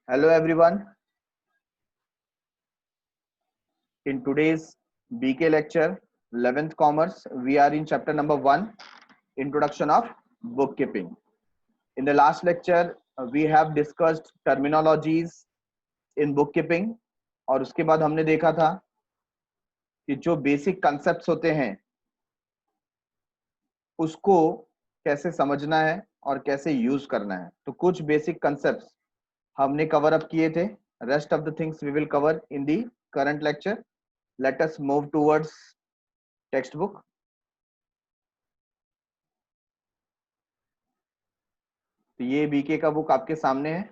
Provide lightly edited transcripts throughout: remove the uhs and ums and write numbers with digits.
Hello everyone. In today's BK lecture, 11th Commerce, we are in chapter number 1, Introduction of Bookkeeping. In the last lecture, we have discussed terminologies in bookkeeping और उसके बाद हमने देखा था कि जो basic concepts होते हैं उसको कैसे समझना है और कैसे यूज करना है. तो कुछ बेसिक concepts हमने कवर अप किए थे. Rest of the things we will cover in the current lecture. Let us move towards textbook. तो ये बीके का बुक आपके सामने है.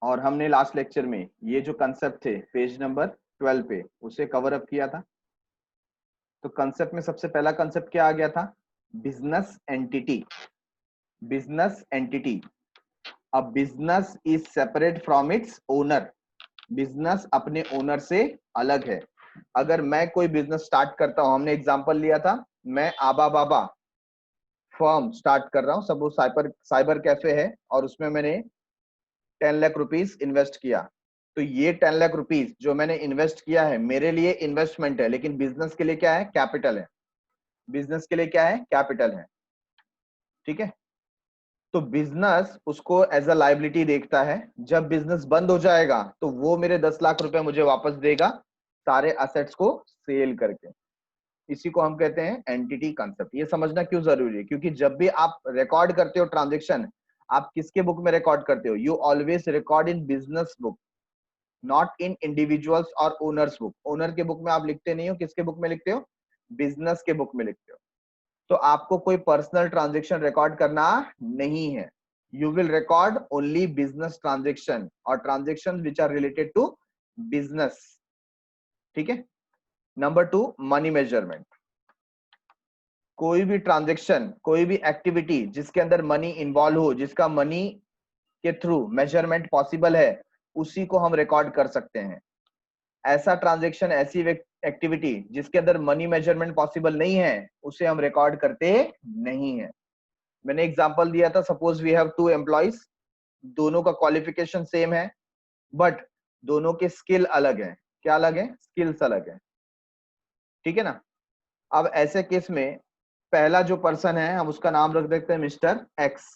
और हमने लास्ट लेक्चर में ये जो कंसेप्ट थे पेज नंबर 12 पे उसे कवर अप किया था. तो कंसेप्ट में सबसे पहला कंसेप्ट क्या आ गया था? Business entity. Business entity. A business is separate from its owner. Business अपने ओनर से अलग है. अगर मैं कोई बिजनेस स्टार्ट करता हूं, हमने एग्जांपल लिया था, मैं आबा बाबा फर्म स्टार्ट कर रहा हूं, सब वो साइबर कैफे है और उसमें मैंने 10 लाख रुपीस इन्वेस्ट किया. तो ये 10 लाख रुपीस जो मैंने इन्वेस्ट किया है मेरे लिए इन्वेस्टमेंट है, लेकिन बिजनेस के लिए क्या है? कैपिटल है. बिजनेस के लिए क्या है? कैपिटल है. ठीक है. तो बिजनेस उसको एज अ लायबिलिटी देखता है. जब बिजनेस बंद हो जाएगा तो वो मेरे 10 लाख रुपए मुझे वापस देगा सारे असेट्स को सेल करके. इसी को हम कहते हैं एंटिटी कंसेप्ट. ये समझना क्यों जरूरी है? क्योंकि जब भी आप रिकॉर्ड करते हो ट्रांजेक्शन, आप किसके बुक में रिकॉर्ड करते हो? You always record in business book, not in individuals और ओनर्स बुक. ओनर के बुक में आप लिखते नहीं हो. किसके बुक में लिखते हो? बिजनेस के बुक में लिखते हो. तो आपको कोई पर्सनल ट्रांजेक्शन रिकॉर्ड करना नहीं है. You will record only business transaction और transaction which are related to business. ठीक है. Number 2, money measurement. कोई भी ट्रांजेक्शन, कोई भी एक्टिविटी जिसके अंदर मनी इन्वॉल्व हो, जिसका मनी के थ्रू मेजरमेंट पॉसिबल है, उसी को हम रिकॉर्ड कर सकते हैं. ऐसा ट्रांजेक्शन, ऐसी एक्टिविटी जिसके अंदर मनी मेजरमेंट पॉसिबल नहीं है, उसे हम रिकॉर्ड करते नहीं है. मैंने एग्जांपल दिया था, सपोज वी हैव 2 एम्प्लॉइज, दोनों का क्वालिफिकेशन सेम है बट दोनों के स्किल अलग है. क्या अलग है? स्किल्स अलग है. ठीक है ना. अब ऐसे केस में पहला जो पर्सन है हम उसका नाम रख देते हैं मिस्टर एक्स.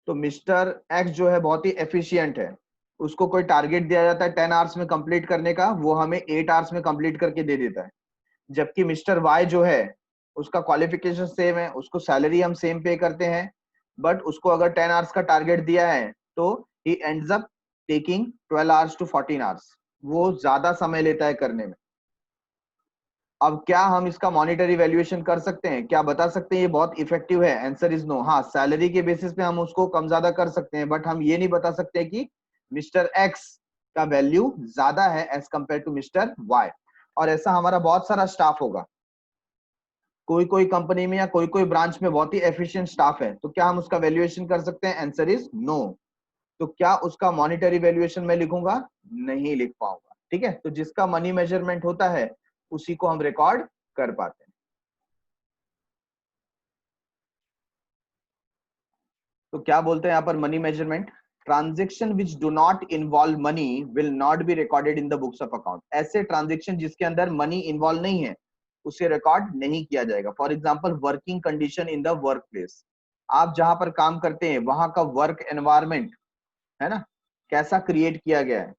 तो मिस्टर एक्स जो है बहुत ही एफिशिएंट है. उसको कोई टारगेट दिया जाता है 10 आवर्स में कंप्लीट करने का, वो हमें 8 आवर्स में कंप्लीट करके दे देता है. जबकि मिस्टर वाई जो है उसका क्वालिफिकेशन सेम है, उसको सैलरी हम सेम पे करते हैं, बट उसको अगर 10 आवर्स का टारगेट दिया है तो ही ends up taking 12 hours to 14 hours. वो ज्यादा समय लेता है करने में. अब क्या हम इसका मॉनिटरी वैल्यूएशन कर सकते हैं? क्या बता सकते हैं ये बहुत इफेक्टिव है? Answer is no. हाँ, सैलरी के बेसिस पे हम उसको कम ज्यादा कर सकते हैं, बट हम ये नहीं बता सकते कि मिस्टर एक्स का वैल्यू ज्यादा है as compare to mister Y. और ऐसा हमारा बहुत सारा स्टाफ होगा. कोई कोई कंपनी में या कोई कोई ब्रांच में बहुत ही एफिशिएंट स्टाफ है, तो क्या हम उसका वैल्यूएशन कर सकते हैं? Answer is no. तो क्या उसका मॉनिटरी वैल्यूएशन मैं लिखूंगा? नहीं लिख पाऊंगा. ठीक है. तो जिसका मनी मेजरमेंट होता है उसी को हम रिकॉर्ड कर पाते हैं. तो क्या बोलते हैं यहाँ पर money measurement? Transaction which do not involve money will not be recorded in the books of account. ऐसे ट्रांजेक्शन जिसके अंदर मनी इन्वॉल्व नहीं है उसे रिकॉर्ड नहीं किया जाएगा. For example, working condition in the work place. आप जहां पर काम करते हैं वहां का वर्क एनवायरमेंट है ना, कैसा क्रिएट किया गया है,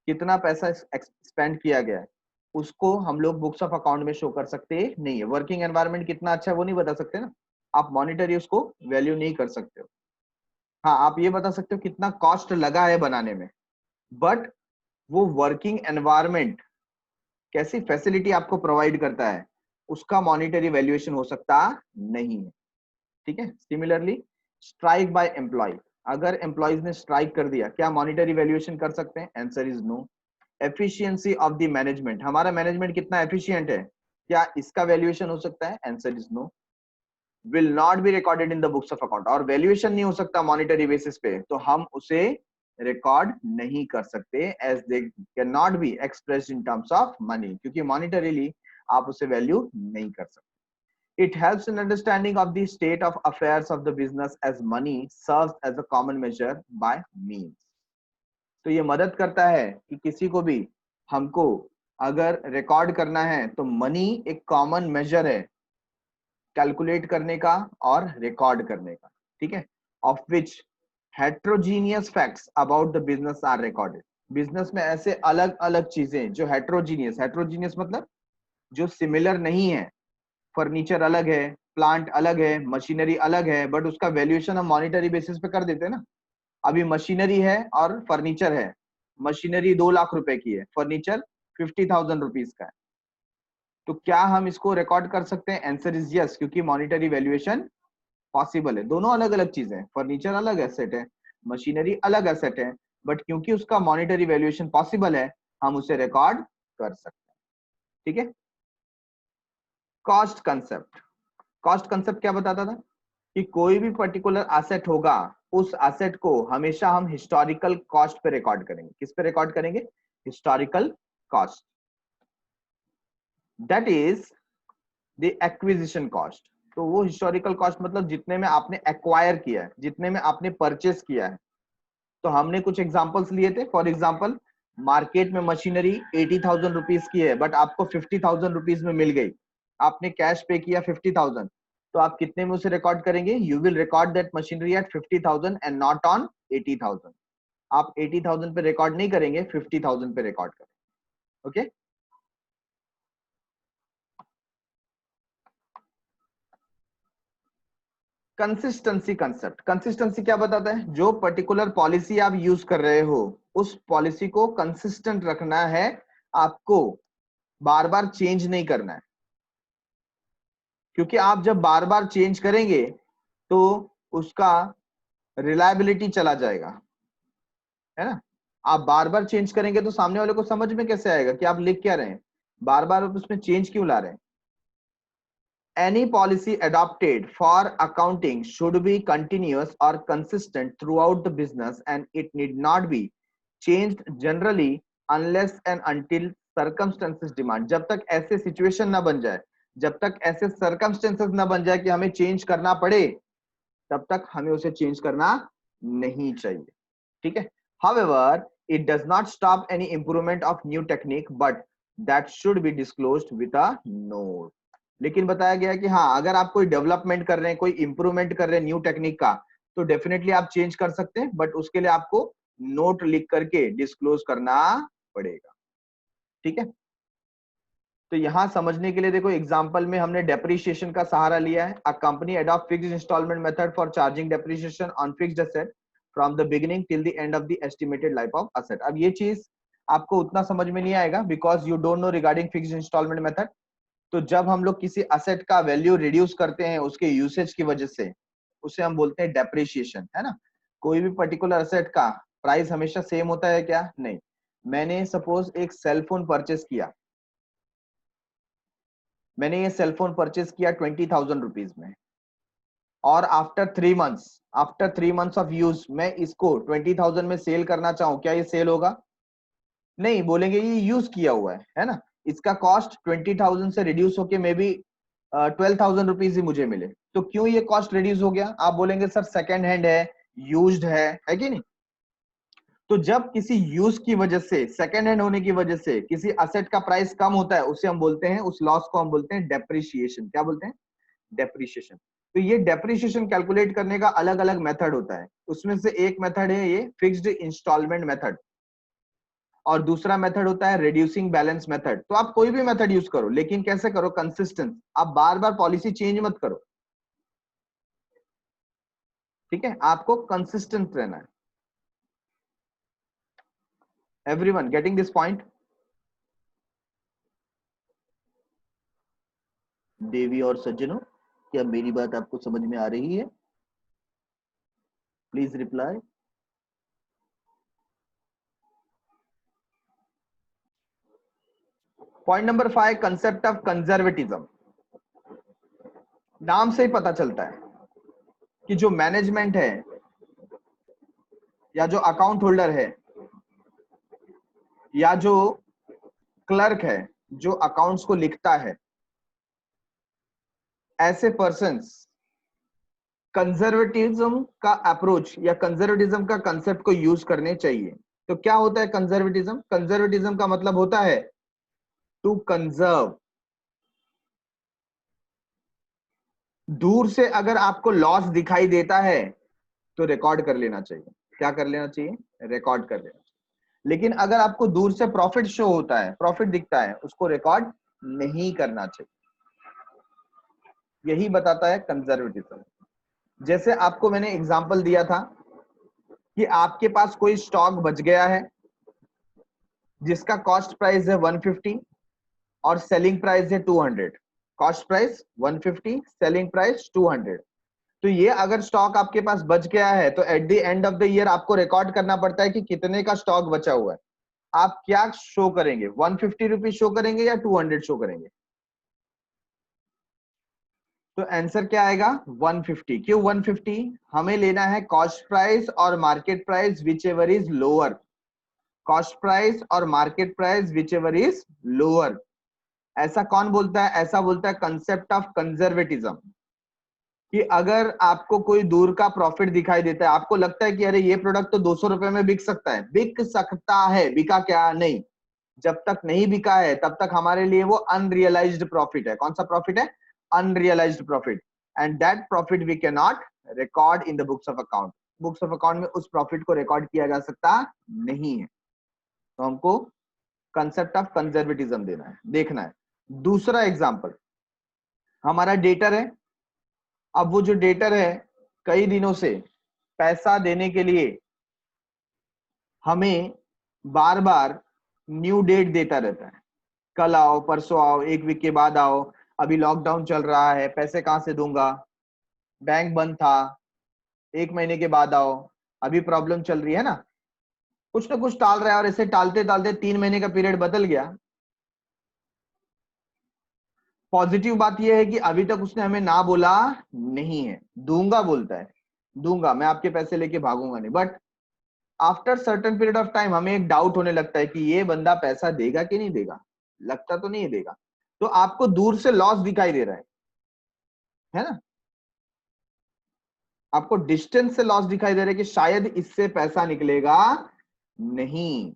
कितना पैसा स्पेंड किया गया है, उसको हम लोग बुक्स ऑफ अकाउंट में शो कर सकते नहीं है. वर्किंग एनवायरमेंट कितना अच्छा है वो नहीं बता सकते ना. आप मॉनिटरी उसको वैल्यू नहीं कर सकते हो. हाँ, आप ये बता सकते हो कितना कॉस्ट लगा है बनाने में, बट वो वर्किंग एनवायरमेंट कैसी फैसिलिटी आपको प्रोवाइड करता है उसका मॉनिटरी वैल्यूएशन हो सकता नहीं है. ठीक है. Similarly, strike by employ. अगर एम्प्लॉयज ने स्ट्राइक कर दिया, क्या मॉनिटरी वैल्यूएशन कर सकते हैं? Answer is no. Efficiency of the management. हमारा मैनेजमेंट कितना एफिशिएंट है, क्या इसका वैल्यूएशन हो सकता है? Answer is no. Will not be recorded in the books of account. और वैल्यूएशन नहीं हो सकता मॉनिटरी बेसिस पे, तो हम उसे रिकॉर्ड नहीं कर सकते, as they can not be expressed in terms of money, क्योंकि मॉनिटरीली आप उसे वैल्यू नहीं कर सकते. It helps in understanding of the state of affairs of the business as money serves as a common measure by means. तो ये मदद करता है कि किसी को भी हमको अगर रिकॉर्ड करना है तो मनी एक कॉमन मेजर है कैलकुलेट करने का और रिकॉर्ड करने का, ठीक है, of which heterogeneous facts about the business are recorded. Business में ऐसे अलग अलग चीजें जो हेट्रोजीनियस मतलब जो सिमिलर नहीं है, फर्नीचर अलग है, प्लांट अलग है, मशीनरी अलग है, बट उसका वैल्यूएशन हम मॉनिटरी बेसिस पे कर देते हैं ना. अभी मशीनरी है और फर्नीचर है, मशीनरी 2 लाख रुपए की है, फर्नीचर 50,000 रुपीज का है, तो क्या हम इसको रिकॉर्ड कर सकते हैं? आंसर इज यस, क्योंकि मॉनिटरी वैल्यूएशन पॉसिबल है. दोनों अलग अलग चीजें हैं, फर्नीचर अलग एसेट है, मशीनरी अलग एसेट है, बट क्योंकि उसका मॉनिटरी वैल्यूएशन पॉसिबल है हम उसे रिकॉर्ड कर सकते हैं. ठीक है. कॉस्ट कंसेप्ट क्या बताता था कि कोई भी पर्टिकुलर एसेट होगा, उस एसेट को हमेशा हम हिस्टोरिकल कॉस्ट पे रिकॉर्ड करेंगे. किस पे रिकॉर्ड करेंगे? Historical cost. That is the acquisition cost. तो वो हिस्टोरिकल कॉस्ट मतलब जितने में आपने एक्वायर किया है, जितने में आपने परचेस किया है. तो हमने कुछ एग्जांपल्स लिए थे. फॉर एग्जांपल, मार्केट में मशीनरी 80,000 रुपीज की है, बट आपको 50,000 रुपीज में मिल गई, आपने कैश पे किया 50,000, तो आप कितने में उसे रिकॉर्ड करेंगे? You will record that machinery at 50,000 and not on 80,000. आप 80,000 पे रिकॉर्ड नहीं करेंगे, 50,000 पे रिकॉर्ड करेंगे. ओके. कंसिस्टेंसी क्या बताता है? जो पर्टिकुलर पॉलिसी आप यूज कर रहे हो, उस पॉलिसी को कंसिस्टेंट रखना है आपको, बार बार चेंज नहीं करना है. क्योंकि आप जब बार बार चेंज करेंगे तो उसका रिलायबिलिटी चला जाएगा, है ना. आप बार बार चेंज करेंगे तो सामने वाले को समझ में कैसे आएगा कि आप लिख क्या रहे हैं, बार बार आप उसमें चेंज क्यों ला रहे हैं. Any policy adopted for accounting should be continuous or consistent throughout the business, and it need not be changed generally unless and until circumstances demand. जब तक ऐसे सिचुएशन ना बन जाए, जब तक ऐसे सर्कमस्टेंसेस ना बन जाए कि हमें चेंज करना पड़े, तब तक हमें उसे चेंज करना नहीं चाहिए. ठीक है. However, it does not stop any improvement of new technique, but that should be disclosed with a note. लेकिन बताया गया कि हाँ, अगर आप कोई डेवलपमेंट कर रहे हैं, कोई इंप्रूवमेंट कर रहे हैं न्यू टेक्निक का, तो डेफिनेटली आप चेंज कर सकते हैं, बट उसके लिए आपको नोट लिख करके डिस्क्लोज करना पड़ेगा. ठीक है. तो यहां समझने के लिए देखो, एग्जांपल में हमने डेप्रिसिएशन का सहारा लिया है. A company adopt fixed instalment method for charging depreciation on fixed asset from the beginning till the end of the estimated life of asset. अब ये चीज आपको उतना समझ में नहीं आएगा because you don't know regarding fixed instalment method. तो जब हम लोग किसी असेट का वैल्यू रिड्यूस करते हैं उसके यूसेज की वजह से, उसे हम बोलते हैं डेप्रिसिएशन, है ना. कोई भी पर्टिकुलर असेट का प्राइस हमेशा सेम होता है क्या? नहीं. मैंने सपोज एक सेलफोन परचेस किया, मैंने ये सेलफोन परचेस किया 20,000 रुपीज में, और आफ्टर 3 मंथ्स ऑफ यूज मैं इसको 20,000 में सेल करना चाहूं, क्या ये सेल होगा? नहीं. बोलेंगे ये यूज किया हुआ है ना. इसका कॉस्ट 20,000 से रिड्यूस होके मे बी 12,000 रुपीज ही मुझे मिले. तो क्यों ये कॉस्ट रिड्यूस हो गया? आप बोलेंगे सर सेकेंड हैंड है, यूज्ड है कि नहीं. तो जब किसी यूज की वजह से, सेकेंड हैंड होने की वजह से किसी असेट का प्राइस कम होता है, उसे हम बोलते हैं, उस लॉस को हम बोलते हैं डेप्रिसिएशन. क्या बोलते हैं? डेप्रिसिएशन. तो ये डेप्रिसिएशन कैलकुलेट करने का अलग अलग मेथड होता है. उसमें से एक मेथड है ये फिक्स्ड इंस्टॉलमेंट मेथड, और दूसरा मेथड होता है रिड्यूसिंग बैलेंस मेथड. तो आप कोई भी मेथड यूज करो, लेकिन कैसे करो? कंसिस्टेंट. आप बार बार पॉलिसी चेंज मत करो. ठीक है. आपको कंसिस्टेंट रहना है. Everyone getting this point? देवी और सज्जनों, क्या मेरी बात आपको समझ में आ रही है? Please reply. Point number 5, concept of conservatism. नाम से ही पता चलता है कि जो मैनेजमेंट है या जो अकाउंट होल्डर है या जो क्लर्क है जो अकाउंट्स को लिखता है, ऐसे पर्सन्स कंजर्वेटिज्म का अप्रोच या कंजर्वेटिज्म का कंसेप्ट को यूज करने चाहिए। तो क्या होता है कंजर्वेटिज्म? कंजर्वेटिज्म का मतलब होता है टू कंजर्व। दूर से अगर आपको लॉस दिखाई देता है तो रिकॉर्ड कर लेना चाहिए। क्या कर लेना चाहिए? रिकॉर्ड कर लेना चाहिए। लेकिन अगर आपको दूर से प्रॉफिट शो होता है, प्रॉफिट दिखता है, उसको रिकॉर्ड नहीं करना चाहिए। यही बताता है कंजर्वेटिज्म। जैसे आपको मैंने एग्जांपल दिया था कि आपके पास कोई स्टॉक बच गया है जिसका कॉस्ट प्राइस है 150 और सेलिंग प्राइस है 200। Cost price 150, selling price 200। तो ये अगर स्टॉक आपके पास बच गया है तो eight the end of the year आपको रिकॉर्ड करना पड़ता है कि कितने का स्टॉक बचा हुआ है। आप क्या शो करेंगे? 150 रुपीज शो करेंगे या 200 शो करेंगे? तो आंसर क्या आएगा? 150। क्यों 150? हमें लेना है कॉस्ट प्राइस और market price whichever is lower. Cost price और market price whichever is lower. ऐसा कौन बोलता है? ऐसा बोलता है कंसेप्ट ऑफ कंजर्वेटिज्म। कि अगर आपको कोई दूर का प्रॉफिट दिखाई देता है, आपको लगता है कि अरे ये प्रोडक्ट तो 200 रुपए में बिक सकता है, बिक सकता है, बिका क्या? नहीं। जब तक नहीं बिका है तब तक हमारे लिए वो अनरियलाइज्ड प्रॉफिट है। कौन सा प्रॉफिट है? Unrealised profit. And that profit we can not record in the books of account. Books of account में उस प्रॉफिट को रिकॉर्ड किया जा सकता नहीं है। तो हमको कंसेप्ट ऑफ कंजर्वेटिज्म देना है, देखना है। दूसरा एग्जांपल, हमारा डेटर है। अब वो जो डेटर है कई दिनों से पैसा देने के लिए हमें बार बार न्यू डेट देता रहता है। कल आओ, परसों आओ, एक वीक के बाद आओ, अभी लॉकडाउन चल रहा है, पैसे कहां से दूंगा, बैंक बंद था, एक महीने के बाद आओ, अभी प्रॉब्लम चल रही है ना। कुछ ना कुछ टाल रहा है और ऐसे टालते टालते 3 महीने का पीरियड बदल गया। पॉजिटिव बात यह है कि अभी तक उसने हमें ना बोला नहीं है, दूंगा बोलता है, दूंगा, मैं आपके पैसे लेके भागूंगा नहीं। But after certain period of time हमें एक डाउट होने लगता है कि ये बंदा पैसा देगा कि नहीं देगा, लगता तो नहीं देगा। तो आपको दूर से लॉस दिखाई दे रहा है ना? आपको डिस्टेंस से लॉस दिखाई दे रहा है कि शायद इससे पैसा निकलेगा नहीं।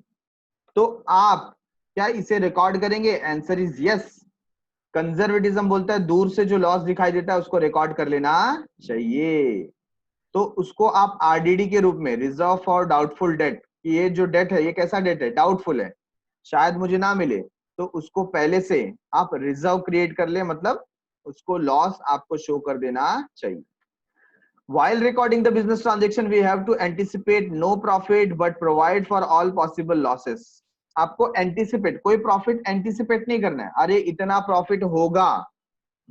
तो आप क्या इसे रिकॉर्ड करेंगे? Answer is yes. कंजर्वेटिज्म बोलता है दूर से जो लॉस दिखाई देता है उसको रिकॉर्ड कर लेना चाहिए। तो उसको आप आरडीडी के रूप में, रिजर्व फॉर डाउटफुल डेट, ये जो डेट है ये कैसा डेट है? डाउटफुल है, शायद मुझे ना मिले, तो उसको पहले से आप रिजर्व क्रिएट कर ले, मतलब उसको लॉस आपको शो कर देना चाहिए। While recording the business transaction, we have to anticipate no profit but provide for all possible losses. आपको एंटिसिपेट, कोई प्रॉफिट एंटिसिपेट नहीं करना है। अरे इतना प्रॉफिट होगा,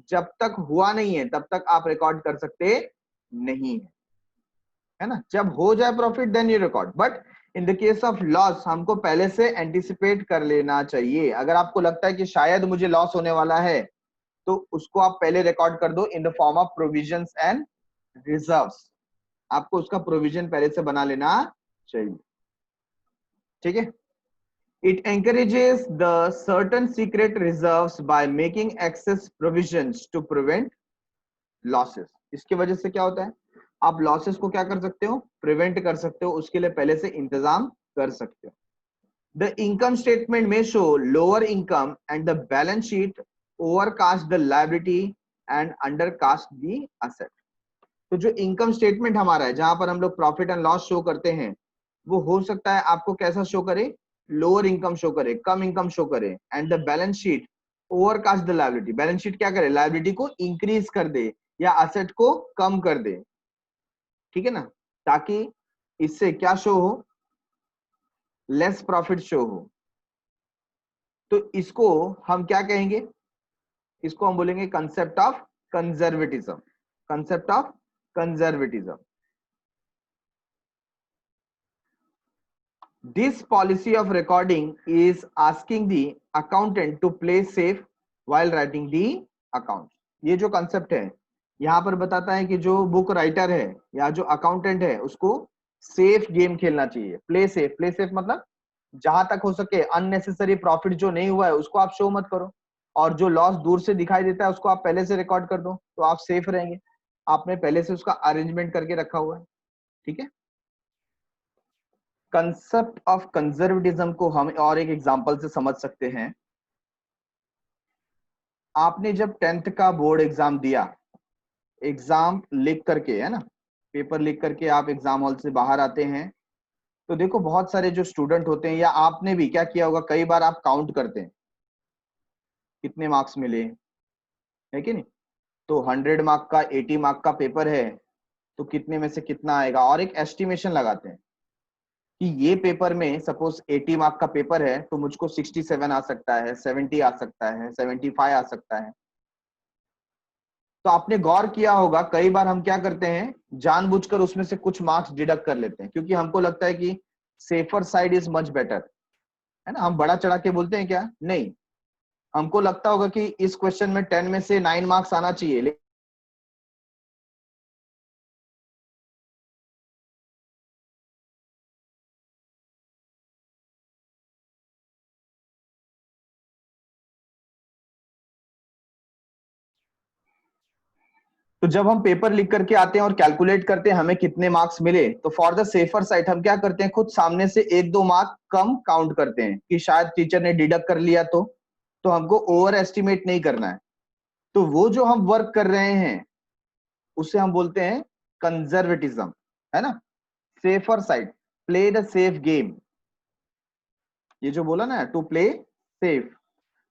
जब तक हुआ नहीं है तब तक आप रिकॉर्ड कर सकते नहीं है ना? जब हो जाए profit then you record. But in the case of loss हमको पहले से एंटिसिपेट कर लेना चाहिए। अगर आपको लगता है कि शायद मुझे लॉस होने वाला है तो उसको आप पहले रिकॉर्ड कर दो in the form of provisions and reserves. आपको उसका प्रोविजन पहले से बना लेना चाहिए, ठीक है? It encourages the certain secret reserves by making excess provisions to prevent losses. इसकी वजह से क्या होता है? आप लॉसेस को क्या कर सकते हो? प्रिवेंट कर सकते हो, उसके लिए पहले से इंतजाम कर सकते हो। The income statement may show lower income and the balance sheet overcast the liability and undercast the asset. तो जो इनकम स्टेटमेंट हमारा है, जहां पर हम लोग प्रॉफिट एंड लॉस शो करते हैं, वो हो सकता है आपको कैसा शो करे? लोअर इनकम शो करे, कम इनकम शो करे। And the balance sheet overcast the liability, balance sheet क्या करे? लायबिलिटी को इंक्रीज कर दे या असेट को कम कर दे, ठीक है ना? ताकि इससे क्या शो हो? लेस प्रॉफिट शो हो। तो इसको हम क्या कहेंगे? इसको हम बोलेंगे concept of conservatism. Concept of conservatism. This policy of recording is asking the accountant to play safe while writing the accounts. ये जो concept है यहाँ पर बताता है कि जो बुक राइटर है या जो अकाउंटेंट है उसको सेफ गेम खेलना चाहिए, प्ले सेफ। प्ले सेफ मतलब जहां तक हो सके अननेसेसरी प्रॉफिट जो नहीं हुआ है उसको आप शो मत करो, और जो लॉस दूर से दिखाई देता है उसको आप पहले से रिकॉर्ड कर दो, तो आप सेफ रहेंगे। आपने पहले से उसका अरेंजमेंट करके रखा हुआ है, ठीक है। कंसेप्ट ऑफ कंजर्वेटिज्म को हम और एक एग्जांपल से समझ सकते हैं। आपने जब 10th का बोर्ड एग्जाम दिया, एग्जाम लिख करके, है ना, पेपर लिख करके आप एग्जाम हॉल से बाहर आते हैं, तो देखो बहुत सारे जो स्टूडेंट होते हैं, या आपने भी क्या किया होगा, कई बार आप काउंट करते हैं कितने मार्क्स मिले, है कि नहीं। तो 100 मार्क का 80 मार्क का पेपर है, तो कितने में से कितना आएगा, और एक एस्टिमेशन लगाते हैं कि ये पेपर में सपोज 80 मार्क का पेपर है तो मुझको 67 आ सकता है, 70 आ सकता है, 75 आ सकता है। तो आपने गौर किया होगा कई बार हम क्या करते हैं, जानबूझकर उसमें से कुछ मार्क्स डिडक्ट कर लेते हैं, क्योंकि हमको लगता है कि safer side is much better, है ना। हम बड़ा चढ़ा के बोलते हैं क्या, नहीं, हमको लगता होगा कि इस क्वेश्चन में 10 में से 9 मार्क्स आना चाहिए। तो जब हम पेपर लिख करके आते हैं और कैलकुलेट करते हैं हमें कितने मार्क्स मिले, तो फॉर द सेफर साइड हम क्या करते हैं, खुद सामने से 1-2 मार्क कम काउंट करते हैं कि शायद टीचर ने डिडक्ट कर लिया, तो हमको ओवर एस्टिमेट नहीं करना है। तो वो जो हम वर्क कर रहे हैं उसे हम बोलते हैं कंजर्वेटिज्म, है ना। Safer side, play the safe game, ये जो बोला ना, टू प्ले सेफ।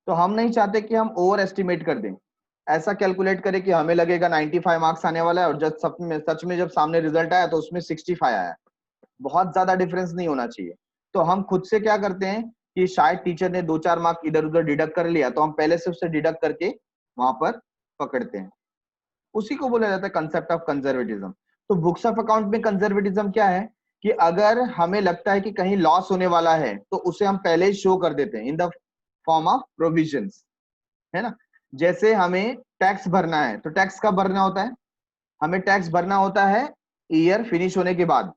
तो हम नहीं चाहते कि हम ओवर एस्टिमेट कर दें, ऐसा कैलकुलेट करें कि हमें लगेगा 95 मार्क्स आने वाला है, और जब सच में जब सामने रिजल्ट आया तो उसमें 65 आया। बहुत ज्यादा डिफरेंस नहीं होना चाहिए। तो हम खुद से क्या करते हैं कि शायद टीचर ने 2-4 मार्क इधर उधर डिडक्ट कर लिया, तो हम पहले से उससे डिडक्ट करके वहां पर पकड़ते हैं। उसी को बोला जाता है कंसेप्ट ऑफ कंजर्वेटिज्म। तो बुक्स ऑफ अकाउंट में कंजर्वेटिज्म क्या है कि अगर हमें लगता है कि कहीं लॉस होने वाला है तो उसे हम पहले ही शो कर देते हैं in the form of provisions, है ना। जैसे हमें टैक्स भरना है, तो टैक्स कब भरना होता है, हमें टैक्स भरना होता है ईयर फिनिश होने के बाद।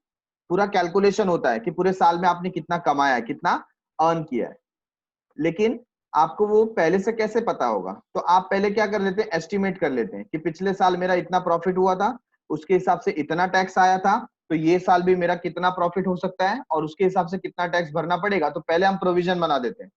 पूरा कैलकुलेशन होता है कि पूरे साल में आपने कितना कमाया है, कितना अर्न किया है। लेकिन आपको वो पहले से कैसे पता होगा, तो आप पहले क्या कर लेते हैं, एस्टिमेट कर लेते हैं कि पिछले साल मेरा इतना प्रॉफिट हुआ था, उसके हिसाब से इतना टैक्स आया था, तो ये साल भी मेरा कितना प्रॉफिट हो सकता है और उसके हिसाब से कितना टैक्स भरना पड़ेगा। तो पहले हम प्रोविजन बना देते हैं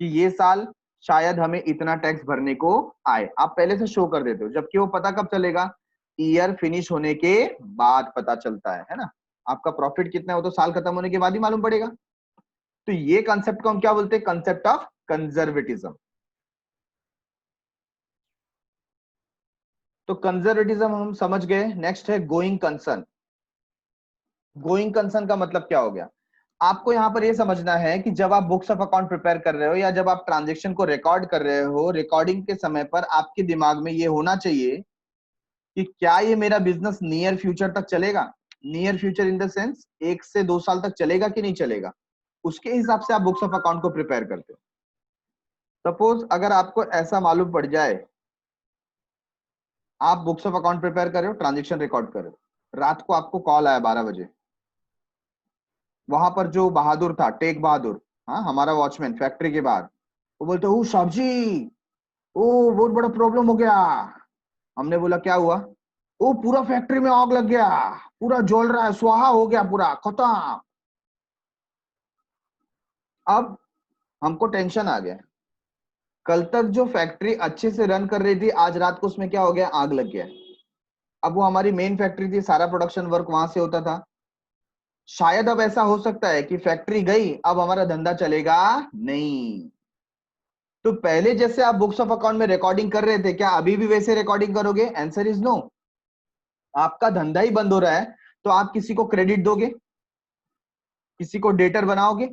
कि ये साल शायद हमें इतना टैक्स भरने को आए, आप पहले से शो कर देते हो। जबकि वो पता कब चलेगा, ईयर फिनिश होने के बाद पता चलता है ना। आपका प्रॉफिट कितना है वो तो साल खत्म होने के बाद ही मालूम पड़ेगा। तो ये कंसेप्ट को हम क्या बोलते हैं, कंसेप्ट ऑफ कंजर्वेटिज्म। तो कंजर्वेटिज्म हम समझ गए। नेक्स्ट है गोइंग कंसर्न। गोइंग कंसर्न का मतलब क्या हो गया, आपको यहां पर यह समझना है कि जब आप बुक्स ऑफ अकाउंट प्रिपेयर कर रहे हो या जब आप ट्रांजेक्शन को रिकॉर्ड कर रहे हो, रिकॉर्डिंग के समय पर आपके दिमाग में यह होना चाहिए कि क्या ये मेरा बिजनेस नियर फ्यूचर तक चलेगा। Near future in the sense 1 से 2 साल तक चलेगा कि नहीं चलेगा, उसके हिसाब से आप बुक्स ऑफ अकाउंट को प्रिपेयर करते हो। सपोज अगर आपको ऐसा मालूम पड़ जाए, आप बुक्स ऑफ अकाउंट प्रिपेयर कर रहे हो, ट्रांजेक्शन रिकॉर्ड कर रहे हो, रात को आपको कॉल आया 12 बजे, वहां पर जो बहादुर था, टेक बहादुर, हाँ हमारा वॉचमैन फैक्ट्री के बाहर, वो बोलते ओ साहब जी, ओ बहुत बड़ा प्रॉब्लम हो गया। हमने बोला क्या हुआ, ओ पूरा फैक्ट्री में आग लग गया, पूरा जल रहा है, स्वाहा हो गया, पूरा खत्म। अब हमको टेंशन आ गया, कल तक जो फैक्ट्री अच्छे से रन कर रही थी, आज रात को उसमें क्या हो गया, आग लग गया। अब वो हमारी मेन फैक्ट्री थी, सारा प्रोडक्शन वर्क वहां से होता था। शायद अब ऐसा हो सकता है कि फैक्ट्री गई, अब हमारा धंधा चलेगा नहीं। तो पहले जैसे आप बुक्स ऑफ अकाउंट में रिकॉर्डिंग कर रहे थे, क्या अभी भी वैसे रिकॉर्डिंग करोगे, आंसर इज नो। आपका धंधा ही बंद हो रहा है, तो आप किसी को क्रेडिट दोगे, किसी को डेटर बनाओगे,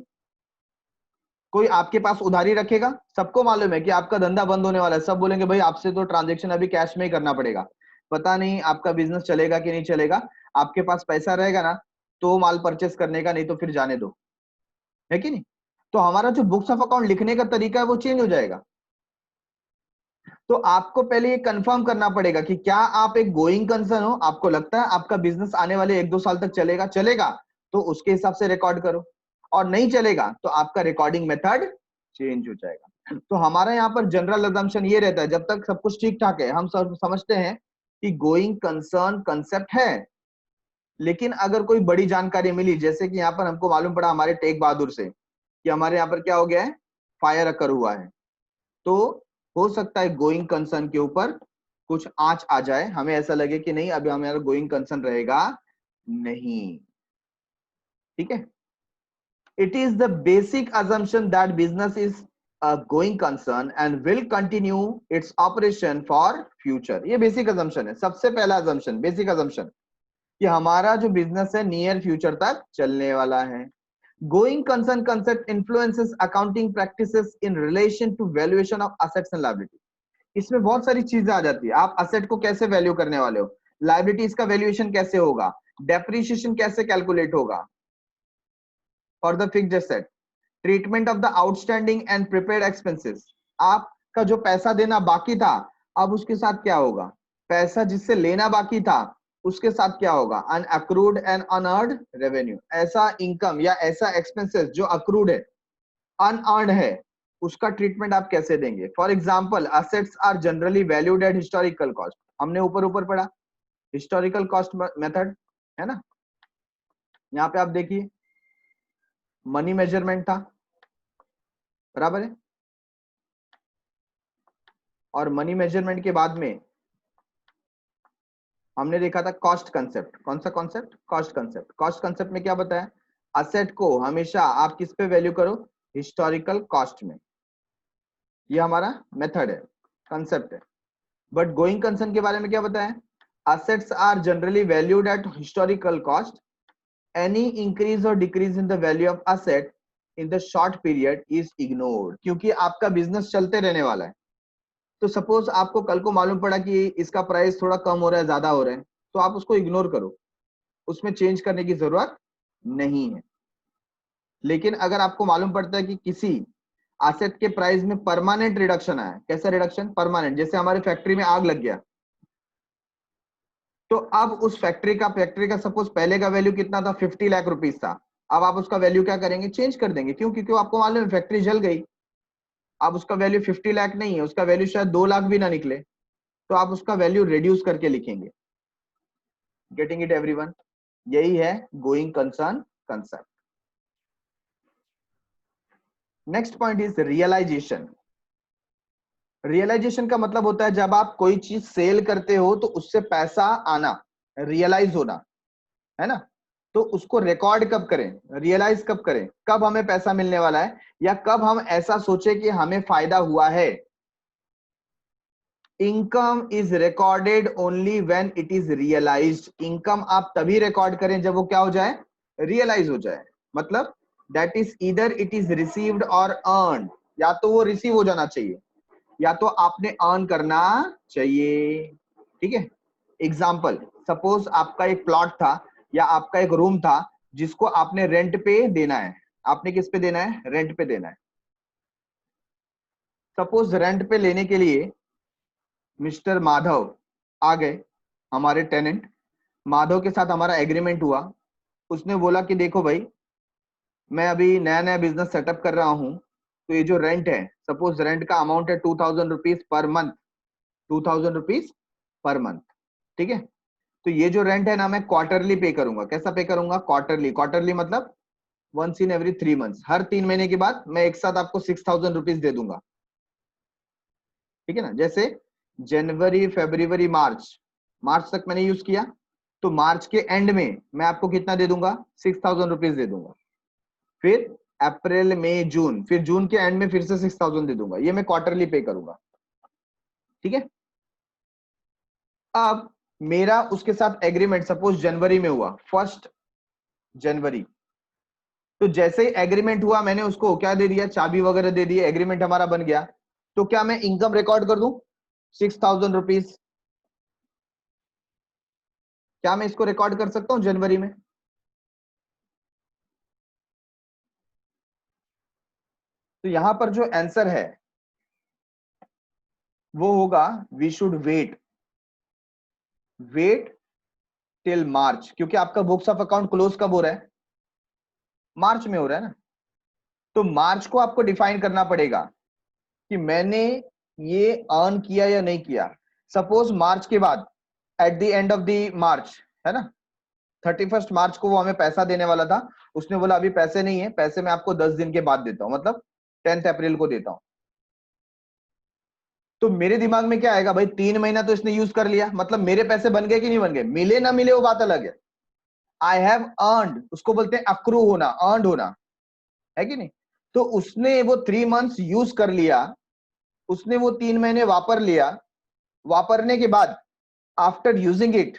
कोई आपके पास उधारी रखेगा। सबको मालूम है कि आपका धंधा बंद होने वाला है, सब बोलेंगे भाई आपसे तो ट्रांजेक्शन अभी कैश में ही करना पड़ेगा, पता नहीं आपका बिजनेस चलेगा कि नहीं चलेगा। आपके पास पैसा रहेगा ना तो माल परचेस करने का, नहीं तो फिर जाने दो, है कि नहीं। तो हमारा जो बुक्स ऑफ अकाउंट लिखने का तरीका है वो चेंज हो जाएगा। तो आपको पहले ये कंफर्म करना पड़ेगा कि क्या आप एक गोइंग कंसर्न हो, आपको लगता है आपका बिजनेस आने वाले 1-2 साल तक चलेगा, तो उसके हिसाब से रिकॉर्ड करो, और नहीं चलेगा तो आपका रिकॉर्डिंग मेथड चेंज हो जाएगा। तो हमारा यहाँ पर जनरल अजम्पशन ये रहता है, जब तक सब कुछ ठीक ठाक है, हम सब समझते हैं कि गोइंग कंसर्न कंसेप्ट है। लेकिन अगर कोई बड़ी जानकारी मिली, जैसे कि यहाँ पर हमको मालूम पड़ा हमारे टेक बहादुर से कि हमारे यहाँ पर क्या हो गया है, फायर अकर हुआ है, तो हो सकता है गोइंग कंसर्न के ऊपर कुछ आंच आ जाए, हमें ऐसा लगे कि नहीं अभी हमारा गोइंग कंसर्न रहेगा नहीं। ठीक है, it is the basic assumption that business is a going concern and will continue its operation for future। ये बेसिक assumption है, सबसे पहला assumption, बेसिक assumption कि हमारा जो बिजनेस है नियर फ्यूचर तक चलने वाला है। Going concern concept influences accounting practices in relation to valuation of assets and liability. इसमें बहुत सारी चीजें आ जाती है, आप असेट को कैसे वैल्यू करने वाले हो, लायबिलिटीज का वैल्यूएशन कैसे होगा, डेप्रिसिएशन कैसे कैलकुलेट होगा for the fixed asset, treatment of the outstanding and prepared expenses, आपका जो पैसा देना बाकी था अब उसके साथ क्या होगा, पैसा जिससे लेना बाकी था उसके साथ क्या होगा, अनअक्रूड एंड अनअर्न्ड रेवेन्यू, ऐसा इनकम या ऐसा एक्सपेंसेस जो अक्रूड है, अनअर्न्ड है, उसका ट्रीटमेंट आप कैसे देंगे। For example assets are generally valued at historical cost, हमने ऊपर ऊपर पढ़ा हिस्टोरिकल कॉस्ट मेथड, है ना। यहाँ पे आप देखिए मनी मेजरमेंट था, बराबर है, और मनी मेजरमेंट के बाद में हमने देखा था कॉस्ट कंसेप्ट। कौन सा concept, cost concept. Cost concept में क्या बताया, असेट को हमेशा आप किस पे वैल्यू करो, हिस्टोरिकल कॉस्ट में, ये हमारा मेथड है, कंसेप्ट है। बट गोइंग कंसर्न के बारे में क्या बताया, assets are generally valued at historical cost, any increase or decrease in the value of asset in the short period is ignored, क्योंकि आपका बिजनेस चलते रहने वाला है। तो सपोज आपको कल को मालूम पड़ा कि इसका प्राइस थोड़ा कम हो रहा है, ज्यादा हो रहा है, तो आप उसको इग्नोर करो, उसमें चेंज करने की जरूरत नहीं है। लेकिन अगर आपको मालूम पड़ता है कि किसी एसेट के प्राइस में परमानेंट रिडक्शन आया, कैसा रिडक्शन, परमानेंट, जैसे हमारी फैक्ट्री में आग लग गया, तो अब उस फैक्ट्री का सपोज पहले का वैल्यू कितना था, 50 लाख रुपीस था, अब आप उसका वैल्यू क्या करेंगे, चेंज कर देंगे। क्यों, क्योंकि आपको मालूम है फैक्ट्री जल गई, अब उसका वैल्यू 50 लाख नहीं है, उसका वैल्यू शायद 2 लाख भी ना निकले, तो आप उसका वैल्यू रिड्यूस करके लिखेंगे। गेटिंग इट एवरीवन, यही है going concern concept. Next point is realisation. Realisation का मतलब होता है जब आप कोई चीज सेल करते हो तो उससे पैसा आना, रियलाइज होना, है ना। तो उसको रिकॉर्ड कब करें, रियलाइज कब करें, कब हमें पैसा मिलने वाला है, या कब हम ऐसा सोचे कि हमें फायदा हुआ है। Income is recorded only when it is realised. Income आप तभी रिकॉर्ड करें जब वो क्या हो जाए, रियलाइज हो जाए। मतलब that is either it is received और अर्न, या तो वो रिसीव हो जाना चाहिए या तो आपने अर्न करना चाहिए। ठीक है, एग्जाम्पल, सपोज आपका एक प्लॉट था या आपका एक रूम था जिसको आपने रेंट पे देना है, आपने किस पे देना है, रेंट पे देना है। सपोज रेंट पे लेने के लिए मिस्टर माधव आ गए, हमारे टेनेंट, माधव के साथ हमारा एग्रीमेंट हुआ। उसने बोला कि देखो भाई मैं अभी नया नया बिजनेस सेटअप कर रहा हूं, तो ये जो रेंट है, सपोज रेंट का अमाउंट है 2000 rupees per month, 2000 rupees per month. ठीक है, तो ये जो रेंट है ना मैं क्वार्टरली पे करूंगा। कैसा पे करूंगा, क्वार्टरली। क्वार्टरली मतलब वंस इन एवरी 3 मंथ्स, हर 3 महीने के बाद मैं एक साथ आपको 6000 रुपीज दे दूंगा। ठीक है ना, जैसे जनवरी फरवरी मार्च, मार्च तक मैंने यूज किया, तो मार्च के एंड में मैं आपको कितना दे दूंगा, 6000 रुपीज दे दूंगा। फिर अप्रैल मई जून, फिर जून के एंड में फिर से 6000 दे दूंगा। ये मैं क्वार्टरली पे करूंगा। ठीक है, अब मेरा उसके साथ एग्रीमेंट सपोज जनवरी में हुआ, 1 जनवरी, तो जैसे ही एग्रीमेंट हुआ मैंने उसको क्या दे दिया, चाबी वगैरह दे दी, एग्रीमेंट हमारा बन गया। तो क्या मैं इनकम रिकॉर्ड कर दूं, 6000 रुपीज, क्या मैं इसको रिकॉर्ड कर सकता हूं जनवरी में। तो यहां पर जो आंसर है वो होगा we should wait till March, क्योंकि आपका बुक्स ऑफ अकाउंट क्लोज कब हो रहा है? मार्च में हो रहा है ना। तो मार्च को आपको डिफाइन करना पड़ेगा कि मैंने ये अर्न किया या नहीं किया। सपोज मार्च के बाद, at the end of the March, है ना, 31 मार्च को वो हमें पैसा देने वाला था, उसने बोला अभी पैसे नहीं है, पैसे मैं आपको 10 दिन के बाद देता हूं, मतलब 10 अप्रैल को देता हूं। तो मेरे दिमाग में क्या आएगा, भाई 3 महीना तो इसने यूज कर लिया, मतलब मेरे पैसे बन गए कि नहीं बन गए? मिले ना मिले वो बात अलग है। आई हैव अर्नड, उसको बोलते हैं अक्रू होना, अर्नड होना, है कि नहीं? तो उसने वो 3 मंथ्स यूज कर लिया, उसने वो 3 महीने वापर लिया, वापरने के बाद after using it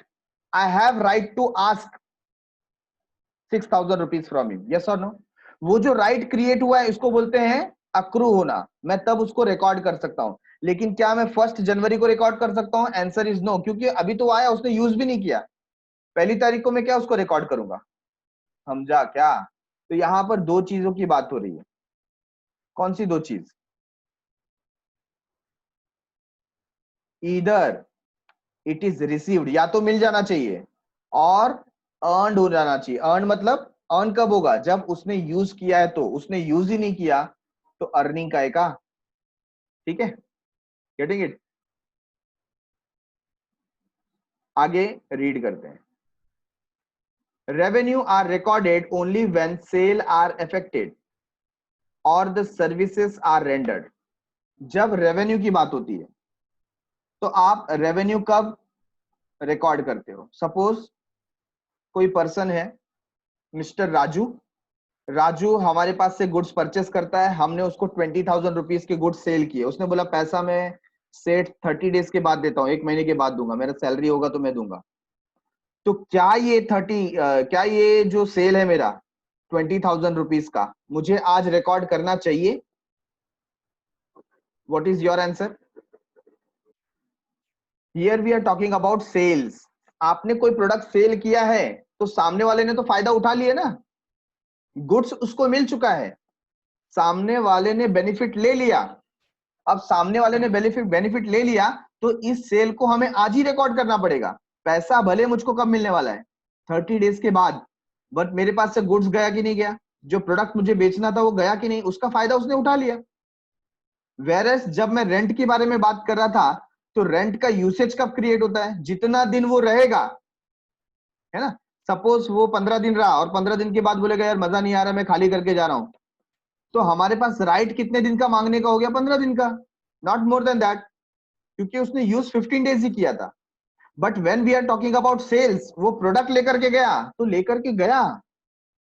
I have right to ask 6,000 rupees from you, yes और नो? वो जो राइट क्रिएट हुआ है इसको बोलते हैं अक्रू होना। मैं तब उसको रिकॉर्ड कर सकता हूं। लेकिन क्या मैं 1 जनवरी को रिकॉर्ड कर सकता हूं? आंसर इज नो, क्योंकि अभी तो आया, उसने यूज भी नहीं किया। पहली तारीख को मैं क्या उसको रिकॉर्ड करूंगा? समझा क्या? तो यहां पर दो चीजों की बात हो रही है। कौन सी दो चीज? ईदर इट इज रिसीव्ड, या तो मिल जाना चाहिए, और अर्नड हो जाना चाहिए। अर्न मतलब अर्न कब होगा? जब उसने यूज किया है। तो उसने यूज ही नहीं किया तो अर्निंग का है का? ठीक है, गेटिंग इट? आगे रीड करते हैं। Revenue are recorded only when sale are affected और द सर्विसेज आर रेंडर्ड। जब रेवेन्यू की बात होती है तो आप रेवेन्यू कब रिकॉर्ड करते हो? सपोज कोई पर्सन है, मिस्टर राजू। राजू हमारे पास से गुड्स परचेस करता है, हमने उसको 20,000 रुपीज के गुड्स सेल किए। उसने बोला पैसा मैं सेठ 30 डेज के बाद देता हूँ, 1 महीने के बाद दूंगा, मेरा सैलरी होगा तो मैं दूंगा। तो क्या ये क्या ये जो सेल है मेरा 20,000 रुपीज का, मुझे आज रिकॉर्ड करना चाहिए? What is your answer? Here we are talking about sales. आपने कोई प्रोडक्ट सेल किया है तो सामने वाले ने तो फायदा उठा लिया ना, गुड्स उसको मिल चुका है, सामने वाले ने बेनिफिट ले लिया। अब सामने वाले ने बेनिफिट बेनिफिट ले लिया, तो इस सेल को हमें आज ही रिकॉर्ड करना पड़ेगा। पैसा भले मुझको कब मिलने वाला है? 30 डेज के बाद। बट मेरे पास से गुड्स गया कि नहीं गया? जो प्रोडक्ट मुझे बेचना था वो गया कि नहीं? उसका फायदा उसने उठा लिया। वेरएस जब मैं रेंट के बारे में बात कर रहा था, तो रेंट का यूसेज कब क्रिएट होता है? जितना दिन वो रहेगा, है ना। सपोज वो 15 दिन रहा और 15 दिन के बाद बोलेगा यार मजा नहीं आ रहा, मैं खाली करके जा रहा हूं, तो हमारे पास राइट कितने दिन का मांगने का हो गया? 15 दिन का, नॉट मोर देन दैट, क्योंकि उसने यूज 15 डेज ही किया था। But when we are talking about sales, वो प्रोडक्ट लेकर के गया तो लेकर के गया,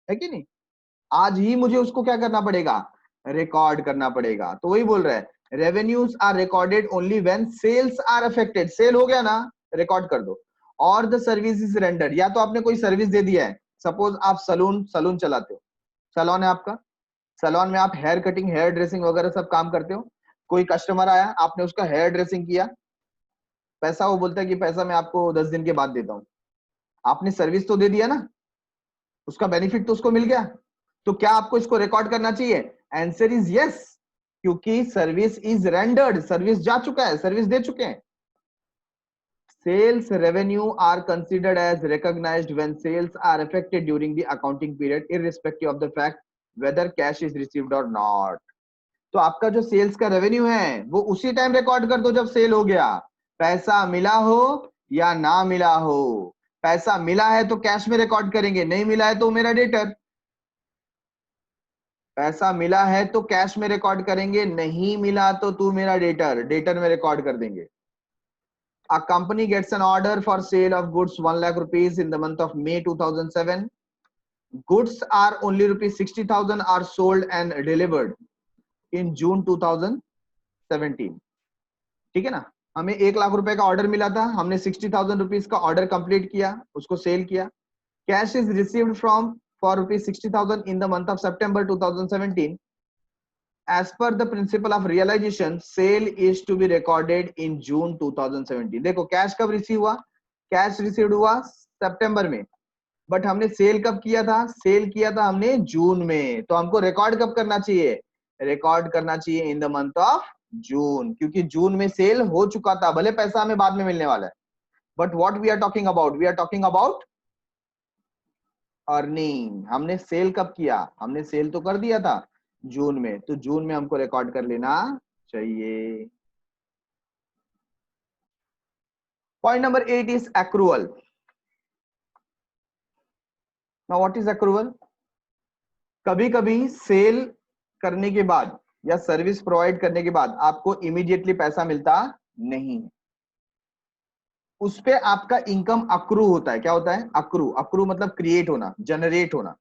है कि नहीं? आज ही मुझे उसको क्या करना पड़ेगा? रिकॉर्ड करना पड़ेगा। तो वही बोल रहा है, revenues are recorded only when sales are affected. Sale हो गया ना, रिकॉर्ड कर दो। और द सर्विस इज रेंडर्ड, या तो आपने कोई सर्विस दे दिया है। सपोज आप सलून सलून चलाते हो, सलून है आपका, सलून में आप हेयर कटिंग, हेयर ड्रेसिंग वगैरह सब काम करते हो। कोई कस्टमर आया, आपने उसका हेयर ड्रेसिंग किया, पैसा वो बोलता है कि पैसा मैं आपको 10 दिन के बाद देता हूँ। आपने सर्विस तो दे दिया ना, उसका बेनिफिट तो उसको मिल गया। तो क्या आपको इसको रिकॉर्ड करना चाहिए? आंसर इज यस, क्योंकि सर्विस इज रेंडर्ड, सर्विस जा चुका है, सर्विस दे चुके हैं। Sales revenue are considered as recognized when sales are affected during the accounting period, irrespective of the fact whether cash is received or not. तो आपका जो sales का रेवेन्यू है वो उसी टाइम रिकॉर्ड कर दो जब सेल हो गया, पैसा मिला हो या ना मिला हो। पैसा मिला है तो कैश में रिकॉर्ड करेंगे, नहीं मिला है तो मेरा डेटर। पैसा मिला है तो कैश में रिकॉर्ड करेंगे, नहीं मिला तो तू मेरा डेटर, डेटर में रिकॉर्ड कर देंगे। A company gets an order for sale of goods 1 lakh rupees in the month of May 2007. Goods are only rupees 60,000 are sold and delivered in June 2017. ठीक है ना? हमें 1 लाख रुपए का ऑर्डर मिला था, हमने 60,000 रुपीज का ऑर्डर कंप्लीट किया, उसको सेल किया। Cash is received from for rupees 60,000 in the month of September 2017. As per the principle of realization, sale is to be recorded in June 2017. देखो कैश कब रिसीव हुआ? कैश रिसीव हुआ सितंबर में, but हमने sale कब किया था? सेल किया था हमने जून में। तो हमको रिकॉर्ड कब करना चाहिए? रिकॉर्ड करना चाहिए in the month of June, क्योंकि जून में सेल हो चुका था, भले पैसा हमें बाद में मिलने वाला है, but what we are talking about, we are talking about earning. हमने सेल कब किया, हमने सेल तो कर दिया था जून में, तो जून में हमको रिकॉर्ड कर लेना चाहिए। Point number 8 is accrual. Now what is accrual? कभी कभी सेल करने के बाद या सर्विस प्रोवाइड करने के बाद आपको इमीडिएटली पैसा मिलता नहीं, उस पे आपका इनकम अक्रू होता है। क्या होता है? अक्रू। अक्रू मतलब क्रिएट होना, जनरेट होना।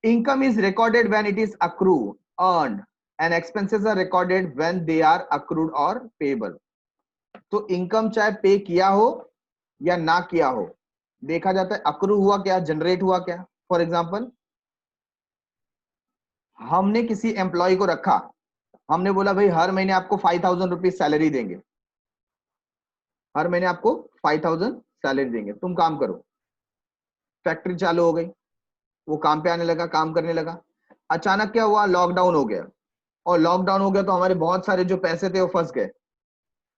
Income is recorded when it is accrue earned and expenses are recorded when they are accrued और पेबल। तो इनकम चाहे पे किया हो या ना किया हो, देखा जाता है अक्रू हुआ क्या, जनरेट हुआ क्या। फॉर एग्जाम्पल, हमने किसी एम्प्लॉय को रखा, हमने बोला भाई हर महीने आपको 5,000 रुपीज सैलरी देंगे, हर महीने आपको 5,000 सैलरी देंगे, तुम काम करो। फैक्ट्री चालू हो गई, वो काम पे आने लगा, काम करने लगा। अचानक क्या हुआ? लॉकडाउन हो गया, और लॉकडाउन हो गया तो हमारे बहुत सारे जो पैसे थे वो फंस गए,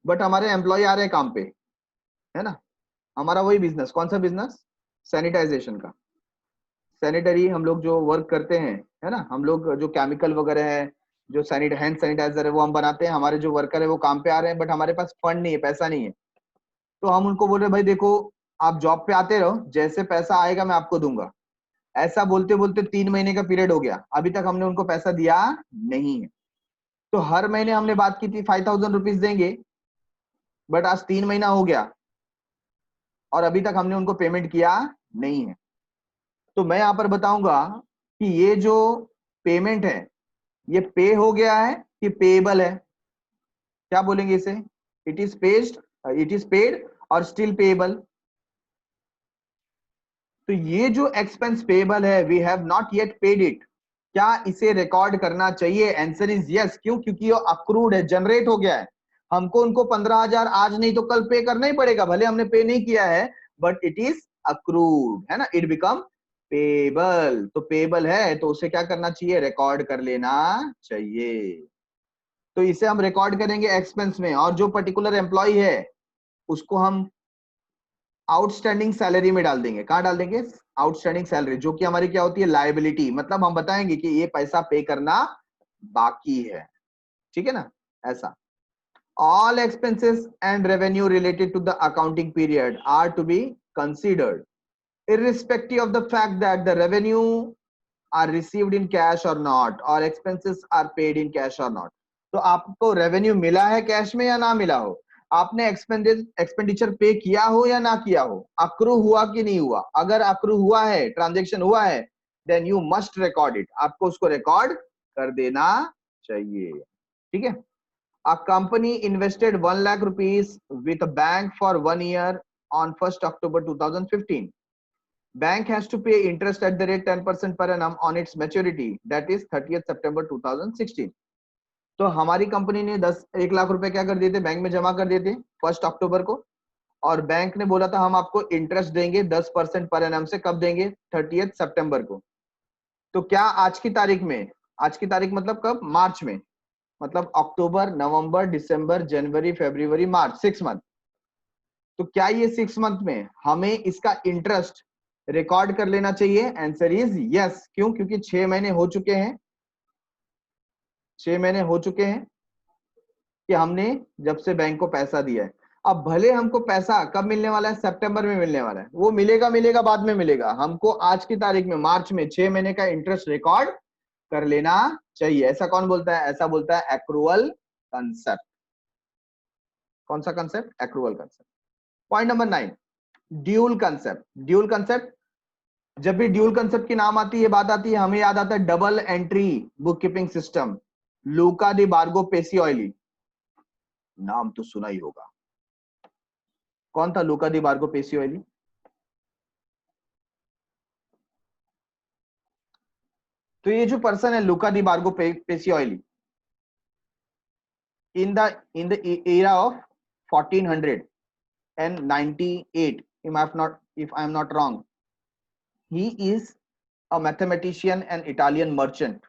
बट हमारे एम्प्लॉय आ रहे हैं काम पे, है ना। हमारा वही बिजनेस, कौन सा बिजनेस? सैनिटाइजेशन का। सैनिटरी हम लोग जो वर्क करते हैं, है ना, हम लोग जो केमिकल वगैरह है, जो हैंड सैनिटाइजर है वो हम बनाते हैं, हमारे जो वर्कर है वो काम पे आ रहे हैं, बट हमारे पास फंड नहीं है, पैसा नहीं है। तो हम उनको बोल रहे भाई देखो, आप जॉब पे आते रहो, जैसे पैसा आएगा मैं आपको दूंगा। ऐसा बोलते बोलते 3 महीने का पीरियड हो गया, अभी तक हमने उनको पैसा दिया नहीं है। तो हर महीने हमने बात की थी 5,000 रुपीज देंगे, बट आज 3 महीना हो गया और अभी तक हमने उनको पेमेंट किया नहीं है। तो मैं यहां पर बताऊंगा कि ये जो पेमेंट है ये पे हो गया है कि पेएबल है। क्या बोलेंगे इसे? It is paid, it is paid और स्टिल पेएबल। तो ये जो एक्सपेंस पेएबल है, we have not yet paid it, क्या इसे रिकॉर्ड करना चाहिए? Answer is yes. क्यों? क्योंकि ये अक्रूड है, जनरेट हो गया है। हमको उनको 15,000 आज नहीं तो कल पे करना ही पड़ेगा, भले हमने पे नहीं किया है, बट इट इज अक्रूड, है ना, इट बिकम पेबल। तो पेबल है तो उसे क्या करना चाहिए? रिकॉर्ड कर लेना चाहिए। तो इसे हम रिकॉर्ड करेंगे एक्सपेंस में, और जो पर्टिकुलर एम्प्लॉय है उसको हम आउटस्टैंडिंग सैलरी में डाल देंगे। कहां डाल देंगे? आउटस्टैंडिंग सैलरी, जो कि हमारी क्या होती है? लायबिलिटी। मतलब हम बताएंगे कि ये पैसा पे करना बाकी है, ठीक है ना, ऐसा। All expenses and revenue related to the accounting period are to be considered, irrespective of the fact that the revenue are received in cash or not, or expenses are paid in cash or not. तो आपको revenue मिला है cash में या ना मिला हो, आपने एक्सपेंडिचर पे किया हो या ना किया हो, अक्रू हुआ कि नहीं हुआ। अगर अक्रू हुआ है, ट्रांजेक्शन हुआ है, then you must record it, आपको उसको रिकॉर्ड कर देना चाहिए, ठीक है। A company invested 1 lakh rupees with a bank for 1 year on 1st October 2015. Bank has to pay interest at the rate 10% per annum on its maturity, that is 30th September 2016. तो हमारी company ने 1 लाख रुपए क्या कर दिए थे? Bank में जमा कर दिए थे 1 अक्टूबर को, और बैंक ने बोला था हम आपको इंटरेस्ट देंगे 10% पर एनम से। कब देंगे? 30th सितंबर को। तो क्या आज की तारीख में, आज की तारीख मतलब कब? मार्च में, मतलब अक्टूबर, नवंबर, दिसंबर, जनवरी, फरवरी, मार्च, 6 मंथ। तो क्या ये 6 मंथ में हमें इसका इंटरेस्ट रिकॉर्ड कर लेना चाहिए? Answer is yes. क्यों? क्योंकि 6 महीने हो चुके हैं, 6 महीने हो चुके हैं कि हमने जब से बैंक को पैसा दिया है। अब भले हमको पैसा कब मिलने वाला है? सितंबर में मिलने वाला है, वो मिलेगा, मिलेगा बाद में मिलेगा। हमको आज की तारीख में, मार्च में, 6 महीने का इंटरेस्ट रिकॉर्ड कर लेना चाहिए। ऐसा कौन बोलता है? ऐसा बोलता है एक्रूअल कंसेप्ट। कौन सा concept? Accrual concept. Point number 9, dual concept. Dual concept, जब भी ड्यूल कंसेप्ट की नाम आती है, बात आती है, हमें याद आता है double entry book keeping system, लूका दी बार्गो पेसियोली। नाम तो सुना ही होगा। कौन था लूका दी बार्गो पेसियोली? तो ये जो पर्सन है लूका दी बार्गो Pacioli, in the era of 1498, if I am not wrong, he is a mathematician and Italian merchant.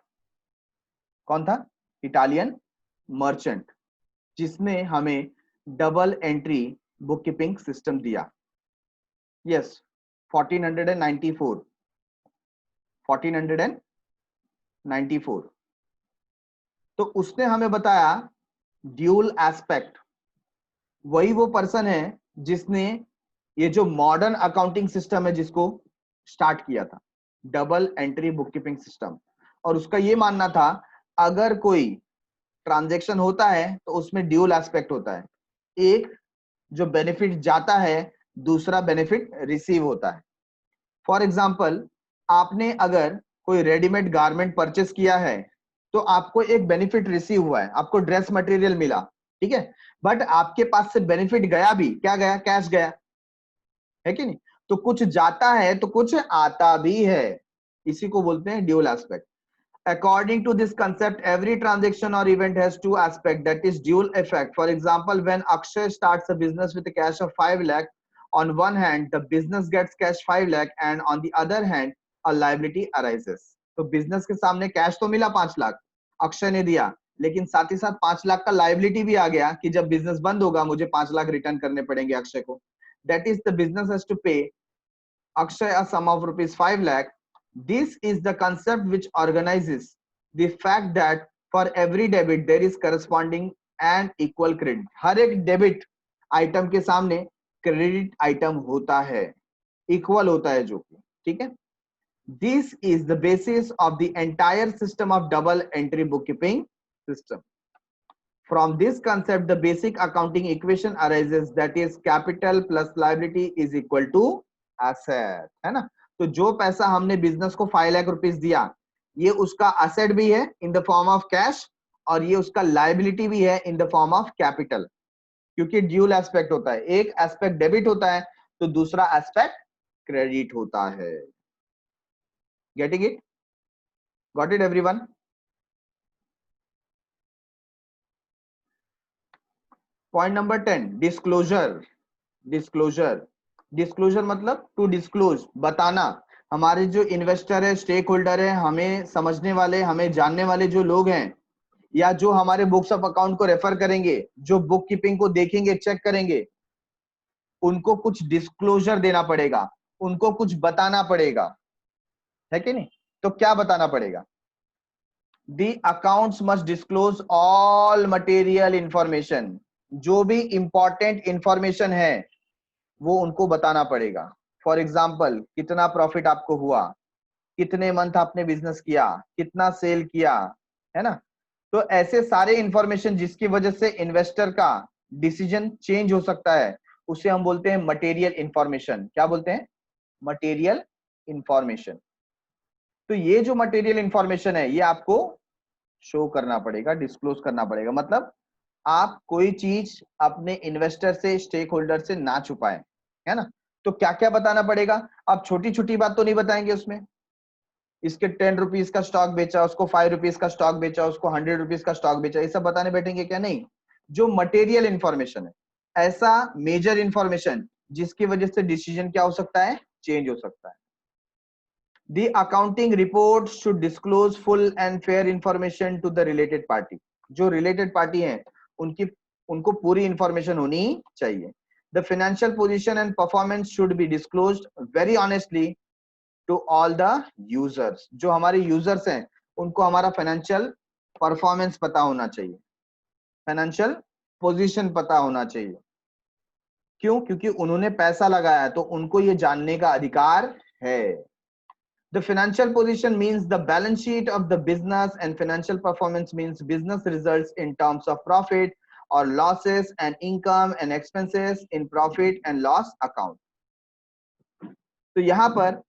कौन था? इटालियन मर्चेंट जिसने हमें double entry book keeping system दिया। यस 1494 तो उसने हमें बताया ड्यूल एस्पेक्ट। वही वो पर्सन है जिसने ये जो मॉडर्न अकाउंटिंग सिस्टम है जिसको स्टार्ट किया था, double entry book keeping system. और उसका ये मानना था अगर कोई ट्रांजैक्शन होता है तो उसमें ड्यूल एस्पेक्ट होता है, एक जो बेनिफिट जाता है, दूसरा बेनिफिट रिसीव होता है। फॉर एग्जाम्पल, आपने अगर कोई रेडीमेड गारमेंट परचेस किया है तो आपको एक बेनिफिट रिसीव हुआ है, आपको ड्रेस मटेरियल मिला, ठीक है, बट आपके पास से बेनिफिट गया भी, क्या गया? कैश गया, है कि नहीं? तो कुछ जाता है तो कुछ आता भी है, इसी को बोलते हैं dual aspect. According to this concept, every transaction or event has two aspects, that is dual effect. For example, when Akshay starts a business with a cash of 5 lakh, on one hand, the business gets cash 5 lakh and on the other hand, a liability arises. तो business के सामने cash तो मिला 5 लाख, अक्षय ने दिया, लेकिन साथ ही साथ 5 लाख का liability भी आ गया कि जब business बंद होगा मुझे 5 लाख रिटर्न करने पड़ेंगे अक्षय को। That is, the business has to pay Akshay a sum of rupees 5 lakh. This is the concept which organizes the fact that for every debit there is corresponding and equal credit. हर एक debit item के सामने credit item होता है, equal होता है जो कि, ठीक है। This is the basis of the entire system of double entry bookkeeping system. From this concept, the basic accounting equation arises, that is capital plus liability is equal to asset, है ना। तो जो पैसा हमने बिजनेस को 5 lakh rupees दिया, ये उसका असेट भी है in the form of cash और ये उसका लायबिलिटी भी है in the form of capital, क्योंकि ड्यूल एस्पेक्ट होता है, एक एस्पेक्ट डेबिट होता है तो दूसरा एस्पेक्ट क्रेडिट होता है। Getting it? Got it everyone? Point number 10, disclosure. Disclosure मतलब टू डिस्क्लोज, बताना। हमारे जो इन्वेस्टर है, स्टेक होल्डर है, हमें समझने वाले, हमें जानने वाले जो लोग हैं, या जो हमारे बुक्स ऑफ अकाउंट को रेफर करेंगे, जो बुक कीपिंग को देखेंगे, चेक करेंगे, उनको कुछ डिस्क्लोजर देना पड़ेगा, उनको कुछ बताना पड़ेगा, है कि नहीं? तो क्या बताना पड़ेगा? The accounts must disclose all material information. जो भी इंपॉर्टेंट इंफॉर्मेशन है वो उनको बताना पड़ेगा। फॉर एग्जाम्पल, कितना प्रॉफिट आपको हुआ, कितने मंथ आपने बिजनेस किया, कितना सेल किया, है ना। तो ऐसे सारे इंफॉर्मेशन जिसकी वजह से इन्वेस्टर का डिसीजन चेंज हो सकता है, उसे हम बोलते हैं मटेरियल इंफॉर्मेशन। क्या बोलते हैं? Material information. तो ये जो मटेरियल इंफॉर्मेशन है ये आपको शो करना पड़ेगा, डिस्क्लोज करना पड़ेगा। मतलब आप कोई चीज अपने इन्वेस्टर से, स्टेक होल्डर से ना छुपाएं, है ना। तो क्या क्या बताना पड़ेगा? आप छोटी छोटी बात तो नहीं बताएंगे उसमें, इसके 10 रुपीज का स्टॉक बेचा, उसको 5 रुपीज का स्टॉक बेचा, उसको 100 रुपीज का स्टॉक बेचा, ये सब बताने बैठेंगे क्या? नहीं। जो मटेरियल इंफॉर्मेशन है, ऐसा मेजर इंफॉर्मेशन जिसकी वजह से डिसीजन क्या हो सकता है? चेंज हो सकता है। The accounting report should disclose full and fair information to the related party. जो related party हैं उनको पूरी information होनी चाहिए। The financial position and performance should be disclosed very honestly to all the users. जो हमारे users हैं उनको हमारा financial performance पता होना चाहिए, financial position पता होना चाहिए। क्यों? क्योंकि उन्होंने पैसा लगाया तो उनको ये जानने का अधिकार है। The financial position means the balance sheet of the business, and financial performance means business results in terms of profit or losses and income and expenses in profit and loss account. तो यहाँ पर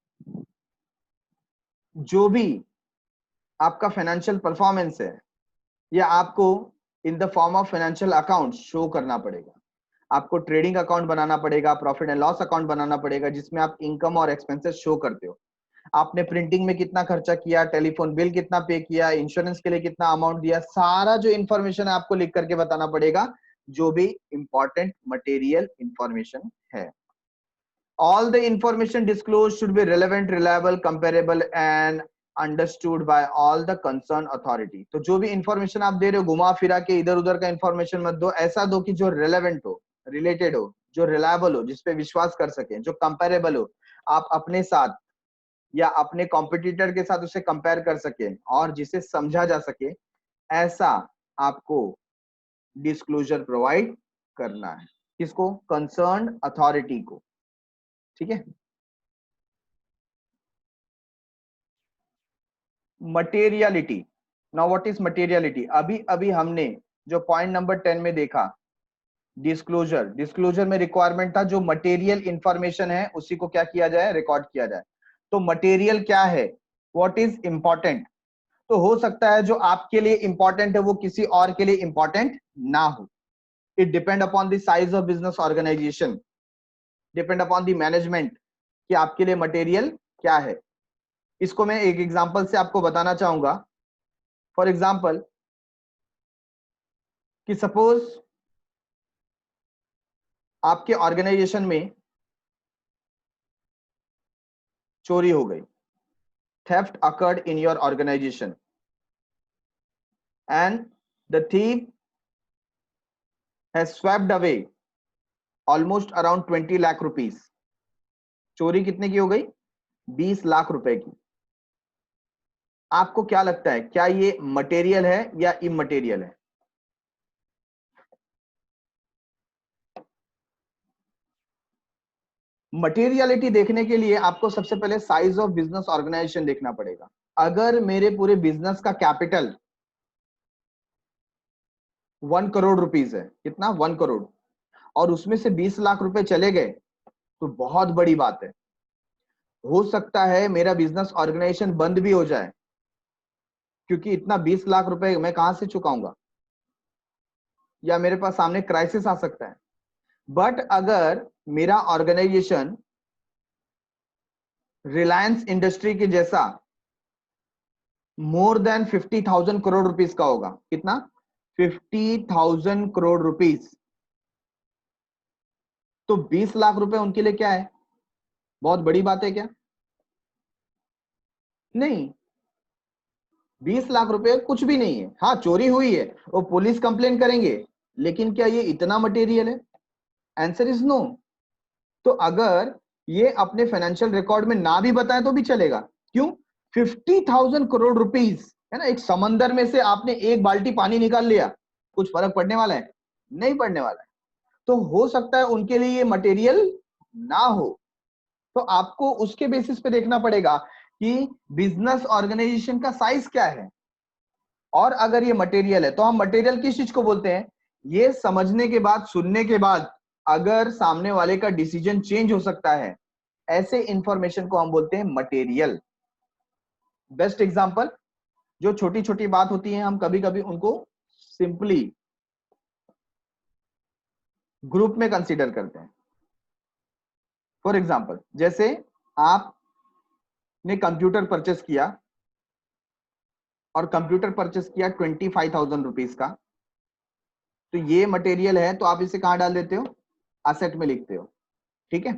जो भी आपका financial performance है या आपको in the form of financial account show करना पड़ेगा। आपको ट्रेडिंग अकाउंट बनाना पड़ेगा, प्रॉफिट एंड लॉस अकाउंट बनाना पड़ेगा, जिसमें आप इनकम और एक्सपेंसेस शो करते हो। आपने प्रिंटिंग में कितना खर्चा किया, टेलीफोन बिल कितना पे किया, इंश्योरेंस के लिए कितना अमाउंट दिया, सारा जो इंफॉर्मेशन है आपको लिख करके बताना पड़ेगा, जो भी इंपॉर्टेंट मटेरियल इंफॉर्मेशन है। All the information disclosed should be relevant, reliable, comparable and understood by all the concern authority. तो जो भी इंफॉर्मेशन आप दे रहे हो घुमा फिरा के इधर उधर का इंफॉर्मेशन मत दो, ऐसा दो कि जो रिलेवेंट हो, रिलेटेड हो, जो रिलायबल हो, जिसपे विश्वास कर सके, जो कंपेरेबल हो, आप अपने साथ या अपने कॉम्पिटिटर के साथ उसे कंपेयर कर सके और जिसे समझा जा सके, ऐसा आपको डिस्क्लोजर प्रोवाइड करना है। किसको? कंसर्न्ड अथॉरिटी को। ठीक है। Materiality. Now what is materiality? अभी अभी हमने जो पॉइंट नंबर 10 में देखा, डिस्क्लोजर, डिस्क्लोजर में रिक्वायरमेंट था जो मटेरियल इंफॉर्मेशन है उसी को क्या किया जाए? रिकॉर्ड किया जाए। तो मटेरियल क्या है? What is important? तो हो सकता है जो आपके लिए इंपॉर्टेंट है वो किसी और के लिए इंपॉर्टेंट ना हो। It depend upon the size of business organisation, depend upon the management कि आपके लिए मटेरियल क्या है। इसको मैं एक एग्जांपल से आपको बताना चाहूंगा। फॉर एग्जांपल कि सपोज आपके ऑर्गेनाइजेशन में चोरी हो गई, theft occurred in your organization and the thief has swept away almost around 20 lakh rupees। चोरी कितने की हो गई? 20 लाख रुपए की। आपको क्या लगता है, क्या ये मटेरियल है या इमटेरियल है? मटेरियलिटी देखने के लिए आपको सबसे पहले साइज ऑफ बिजनेस ऑर्गेनाइजेशन देखना पड़ेगा। अगर मेरे पूरे बिजनेस का कैपिटल 1 करोड़ रुपीस है, कितना? 1 करोड़, और उसमें से 20 लाख रुपए चले गए तो बहुत बड़ी बात है। हो सकता है मेरा बिजनेस ऑर्गेनाइजेशन बंद भी हो जाए, क्योंकि इतना 20 लाख रुपए मैं कहां से चुकाऊंगा, या मेरे पास सामने क्राइसिस आ सकता है। बट अगर मेरा ऑर्गेनाइजेशन रिलायंस इंडस्ट्री के जैसा मोर देन 50,000 करोड़ रुपीस का होगा, कितना? 50,000 करोड़ रुपीस, तो 20 लाख रुपए उनके लिए क्या है? बहुत बड़ी बात है क्या? नहीं, 20 लाख रुपए कुछ भी नहीं है। हाँ, चोरी हुई है, वो पुलिस कंप्लेन करेंगे, लेकिन क्या ये इतना मटेरियल है? Answer is no. तो अगर ये अपने फाइनेंशियल रिकॉर्ड में ना भी बताएं तो भी चलेगा। क्यों? 50,000 करोड़ रुपीस है ना, एक समंदर में से आपने एक बाल्टी पानी निकाल लिया, कुछ फर्क पड़ने वाला है? नहीं पड़ने वाला है। तो हो सकता है उनके लिए ये मटेरियल ना हो, तो आपको उसके बेसिस पे देखना पड़ेगा कि बिजनेस ऑर्गेनाइजेशन का साइज क्या है, और अगर ये मटेरियल है तो हम मटेरियल किस चीज को बोलते हैं? ये समझने के बाद, सुनने के बाद अगर सामने वाले का डिसीजन चेंज हो सकता है, ऐसे इंफॉर्मेशन को हम बोलते हैं मटेरियल। बेस्ट एग्जांपल, जो छोटी छोटी बात होती है हम कभी कभी उनको सिंपली ग्रुप में कंसीडर करते हैं। फॉर एग्जांपल, जैसे आपने कंप्यूटर परचेस किया, और कंप्यूटर परचेस किया 25,000 रुपीज का, तो ये मटेरियल है, तो आप इसे कहां डाल देते हो? असेट में लिखते हो। ठीक है,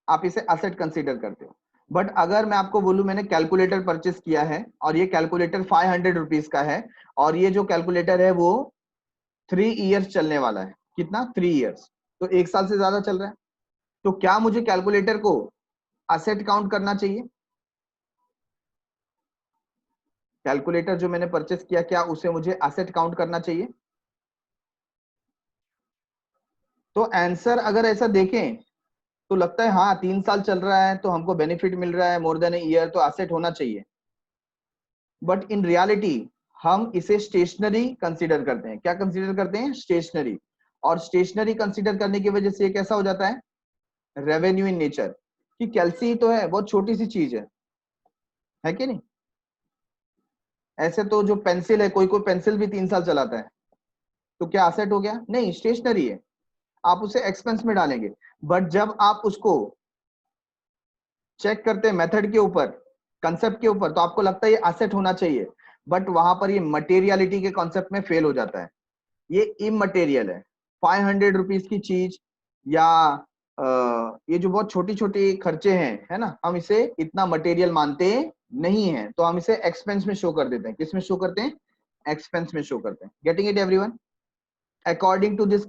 आप इसे असेट कंसीडर करते हो। बट अगर मैं आपको बोलूं मैंने कैलकुलेटर परचेस किया है और ये कैलकुलेटर 500 रुपीज का है, और ये जो कैलकुलेटर है वो 3 इयर्स चलने वाला है, कितना? 3 इयर्स, तो 1 साल से ज्यादा चल रहा है। तो क्या मुझे कैलकुलेटर को असेट काउंट करना चाहिए? कैलकुलेटर जो मैंने परचेस किया, क्या उसे मुझे असेट काउंट करना चाहिए? तो आंसर अगर ऐसा देखें तो लगता है हाँ 3 साल चल रहा है तो हमको बेनिफिट मिल रहा है मोर देन ए ईयर, तो एसेट होना चाहिए। बट इन रियलिटी हम इसे स्टेशनरी कंसीडर करते हैं। क्या कंसीडर करते हैं? स्टेशनरी। और स्टेशनरी कंसीडर करने की वजह से ये कैसा हो जाता है? रेवेन्यू इन नेचर, कि कैल्सी ही तो है, बहुत छोटी सी चीज है कि नहीं? ऐसे तो जो पेंसिल है, कोई कोई पेंसिल भी 3 साल चलाता है, तो क्या एसेट हो गया? नहीं, स्टेशनरी है, आप उसे एक्सपेंस में डालेंगे। बट जब आप उसको चेक करते हैं मेथड के ऊपर, कंसेप्ट के ऊपर, तो आपको लगता है ये एसेट होना चाहिए, बट वहां पर ये मटेरियलिटी के कॉन्सेप्ट में फेल हो जाता है, ये इमटेरियल है। 500 रुपीज की चीज, या ये जो बहुत छोटी छोटी खर्चे हैं, है ना, हम इसे इतना मटेरियल मानते नहीं है तो हम इसे एक्सपेंस में शो कर देते हैं। किस में शो करते हैं? एक्सपेंस में शो करते हैं। Getting it everyone? According to this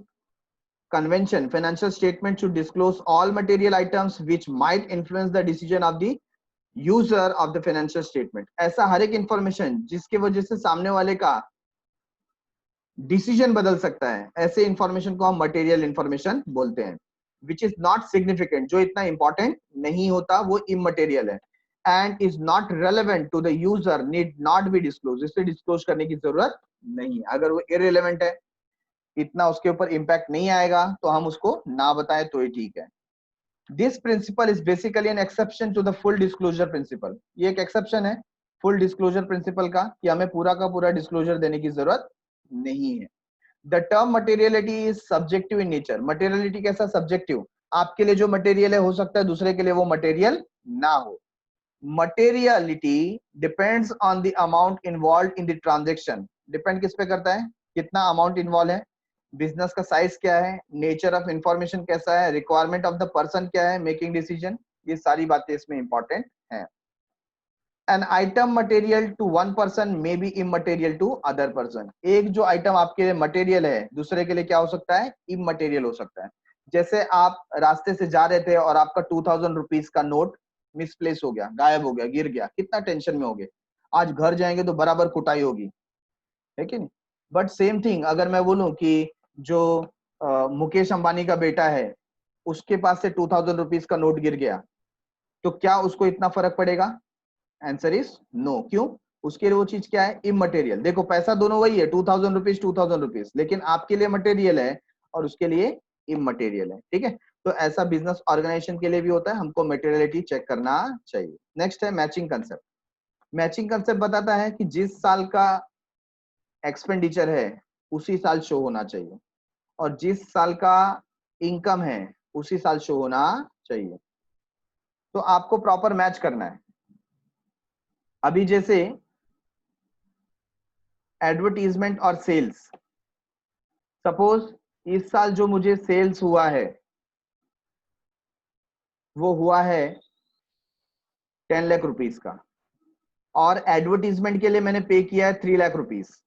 convention, financial statement should disclose all material items which might influence the decision of the user of the financial statement. ऐसा हर एक इंफॉर्मेशन जिसके वजह से सामने वाले का डिसीजन बदल सकता है, ऐसे इंफॉर्मेशन को हम मटेरियल इंफॉर्मेशन बोलते हैं। विच इज नॉट सिग्निफिकेंट, जो इतना इंपॉर्टेंट नहीं होता वो इमटेरियल है। And is not relevant to the user need not be disclose, इसे डिस्क्लोज करने की जरूरत नहीं है। अगर वो इररिलेवेंट है, इतना उसके ऊपर इंपैक्ट नहीं आएगा, तो हम उसको ना बताएं तो ही ठीक है। This principle is basically an exception to the full disclosure principle. ये एक एक्सेप्शन है फुल डिस्क्लोजर प्रिंसिपल का, कि हमें पूरा का पूरा डिस्क्लोजर देने की जरूरत नहीं है। The term materiality is subjective in nature. Materiality कैसा? सब्जेक्टिव। आपके लिए जो मटेरियल है हो सकता है दूसरे के लिए वो मटेरियल ना हो। Materiality depends on the amount involve in the transaction. Depend किस पे करता है? कितना अमाउंट इन्वॉल्व है, बिजनेस का साइज क्या है, नेचर ऑफ इंफॉर्मेशन कैसा है, रिक्वायरमेंट ऑफ द पर्सन क्या है मेकिंग डिसीजन, ये सारी बातें इसमें इंपॉर्टेंट है। An item material to one person may be immaterial to other person. एक जो आइटम आपके लिए मटेरियल है दूसरे के लिए क्या हो सकता है? इमटेरियल हो सकता है। जैसे आप रास्ते से जा रहे थे और आपका 2000 रुपीज का नोट मिसप्लेस हो गया, गायब हो गया, गिर गया, कितना टेंशन में हो गए। आज घर जाएंगे तो बराबर कुटाई होगी, है कि नहीं? बट सेम थिंग अगर मैं बोलूं कि जो मुकेश अंबानी का बेटा है उसके पास से 2000 रुपीज का नोट गिर गया, तो क्या उसको इतना फर्क पड़ेगा? Answer is no. क्यों? उसके लिए वो चीज क्या है? इमटेरियल। देखो पैसा दोनों वही है, 2000 रुपीज 2000 रुपीज, लेकिन आपके लिए मटेरियल है और उसके लिए इमटेरियल है। ठीक है, तो ऐसा बिजनेस ऑर्गेनाइजेशन के लिए भी होता है, हमको मटेरियलिटी चेक करना चाहिए। नेक्स्ट है मैचिंग कंसेप्ट। मैचिंग कंसेप्ट बताता है कि जिस साल का एक्सपेंडिचर है उसी साल शो होना चाहिए, और जिस साल का इनकम है उसी साल शो होना चाहिए। तो आपको प्रॉपर मैच करना है। अभी जैसे एडवर्टीजमेंट और सेल्स, सपोज इस साल जो मुझे सेल्स हुआ है वो हुआ है 10 लाख रुपीस का, और एडवर्टीजमेंट के लिए मैंने पे किया है 3 लाख रुपीस।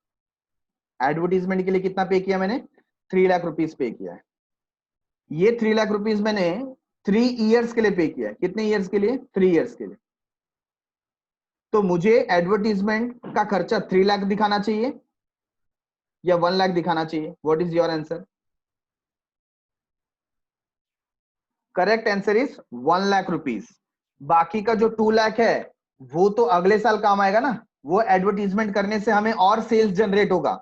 एडवर्टीजमेंट के लिए कितना पे किया मैंने? 3 लाख रुपीस पे किया है। ये 3 लाख रुपीस मैंने 3 इयर्स के लिए पे किया है। कितने इयर्स के लिए? 3 इयर्स के लिए। तो मुझे एडवर्टीजमेंट का खर्चा 3 लाख दिखाना चाहिए या 1 लाख दिखाना चाहिए? What is your answer? Correct answer is 1 lakh rupees. बाकी का जो 2 लाख है वो तो अगले साल काम आएगा ना, वो एडवर्टीजमेंट करने से हमें और सेल्स जनरेट होगा।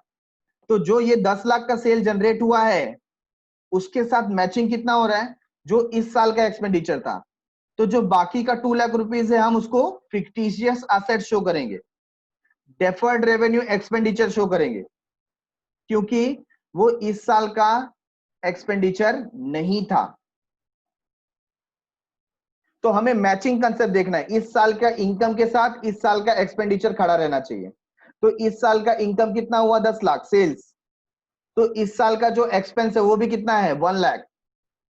तो जो ये 10 लाख का सेल जनरेट हुआ है उसके साथ मैचिंग कितना हो रहा है? जो इस साल का एक्सपेंडिचर था। तो जो बाकी का 2 लाख रुपीस है हम उसको फिक्टिशियस एसेट शो करेंगे, डेफर्ड रेवेन्यू एक्सपेंडिचर शो करेंगे, क्योंकि वो इस साल का एक्सपेंडिचर नहीं था। तो हमें मैचिंग कंसेप्ट देखना है। इस साल का इनकम के साथ इस साल का एक्सपेंडिचर खड़ा रहना चाहिए। तो इस साल का इनकम कितना हुआ? 10 लाख सेल्स। तो इस साल का जो एक्सपेंस है वो भी कितना है? 1 लाख,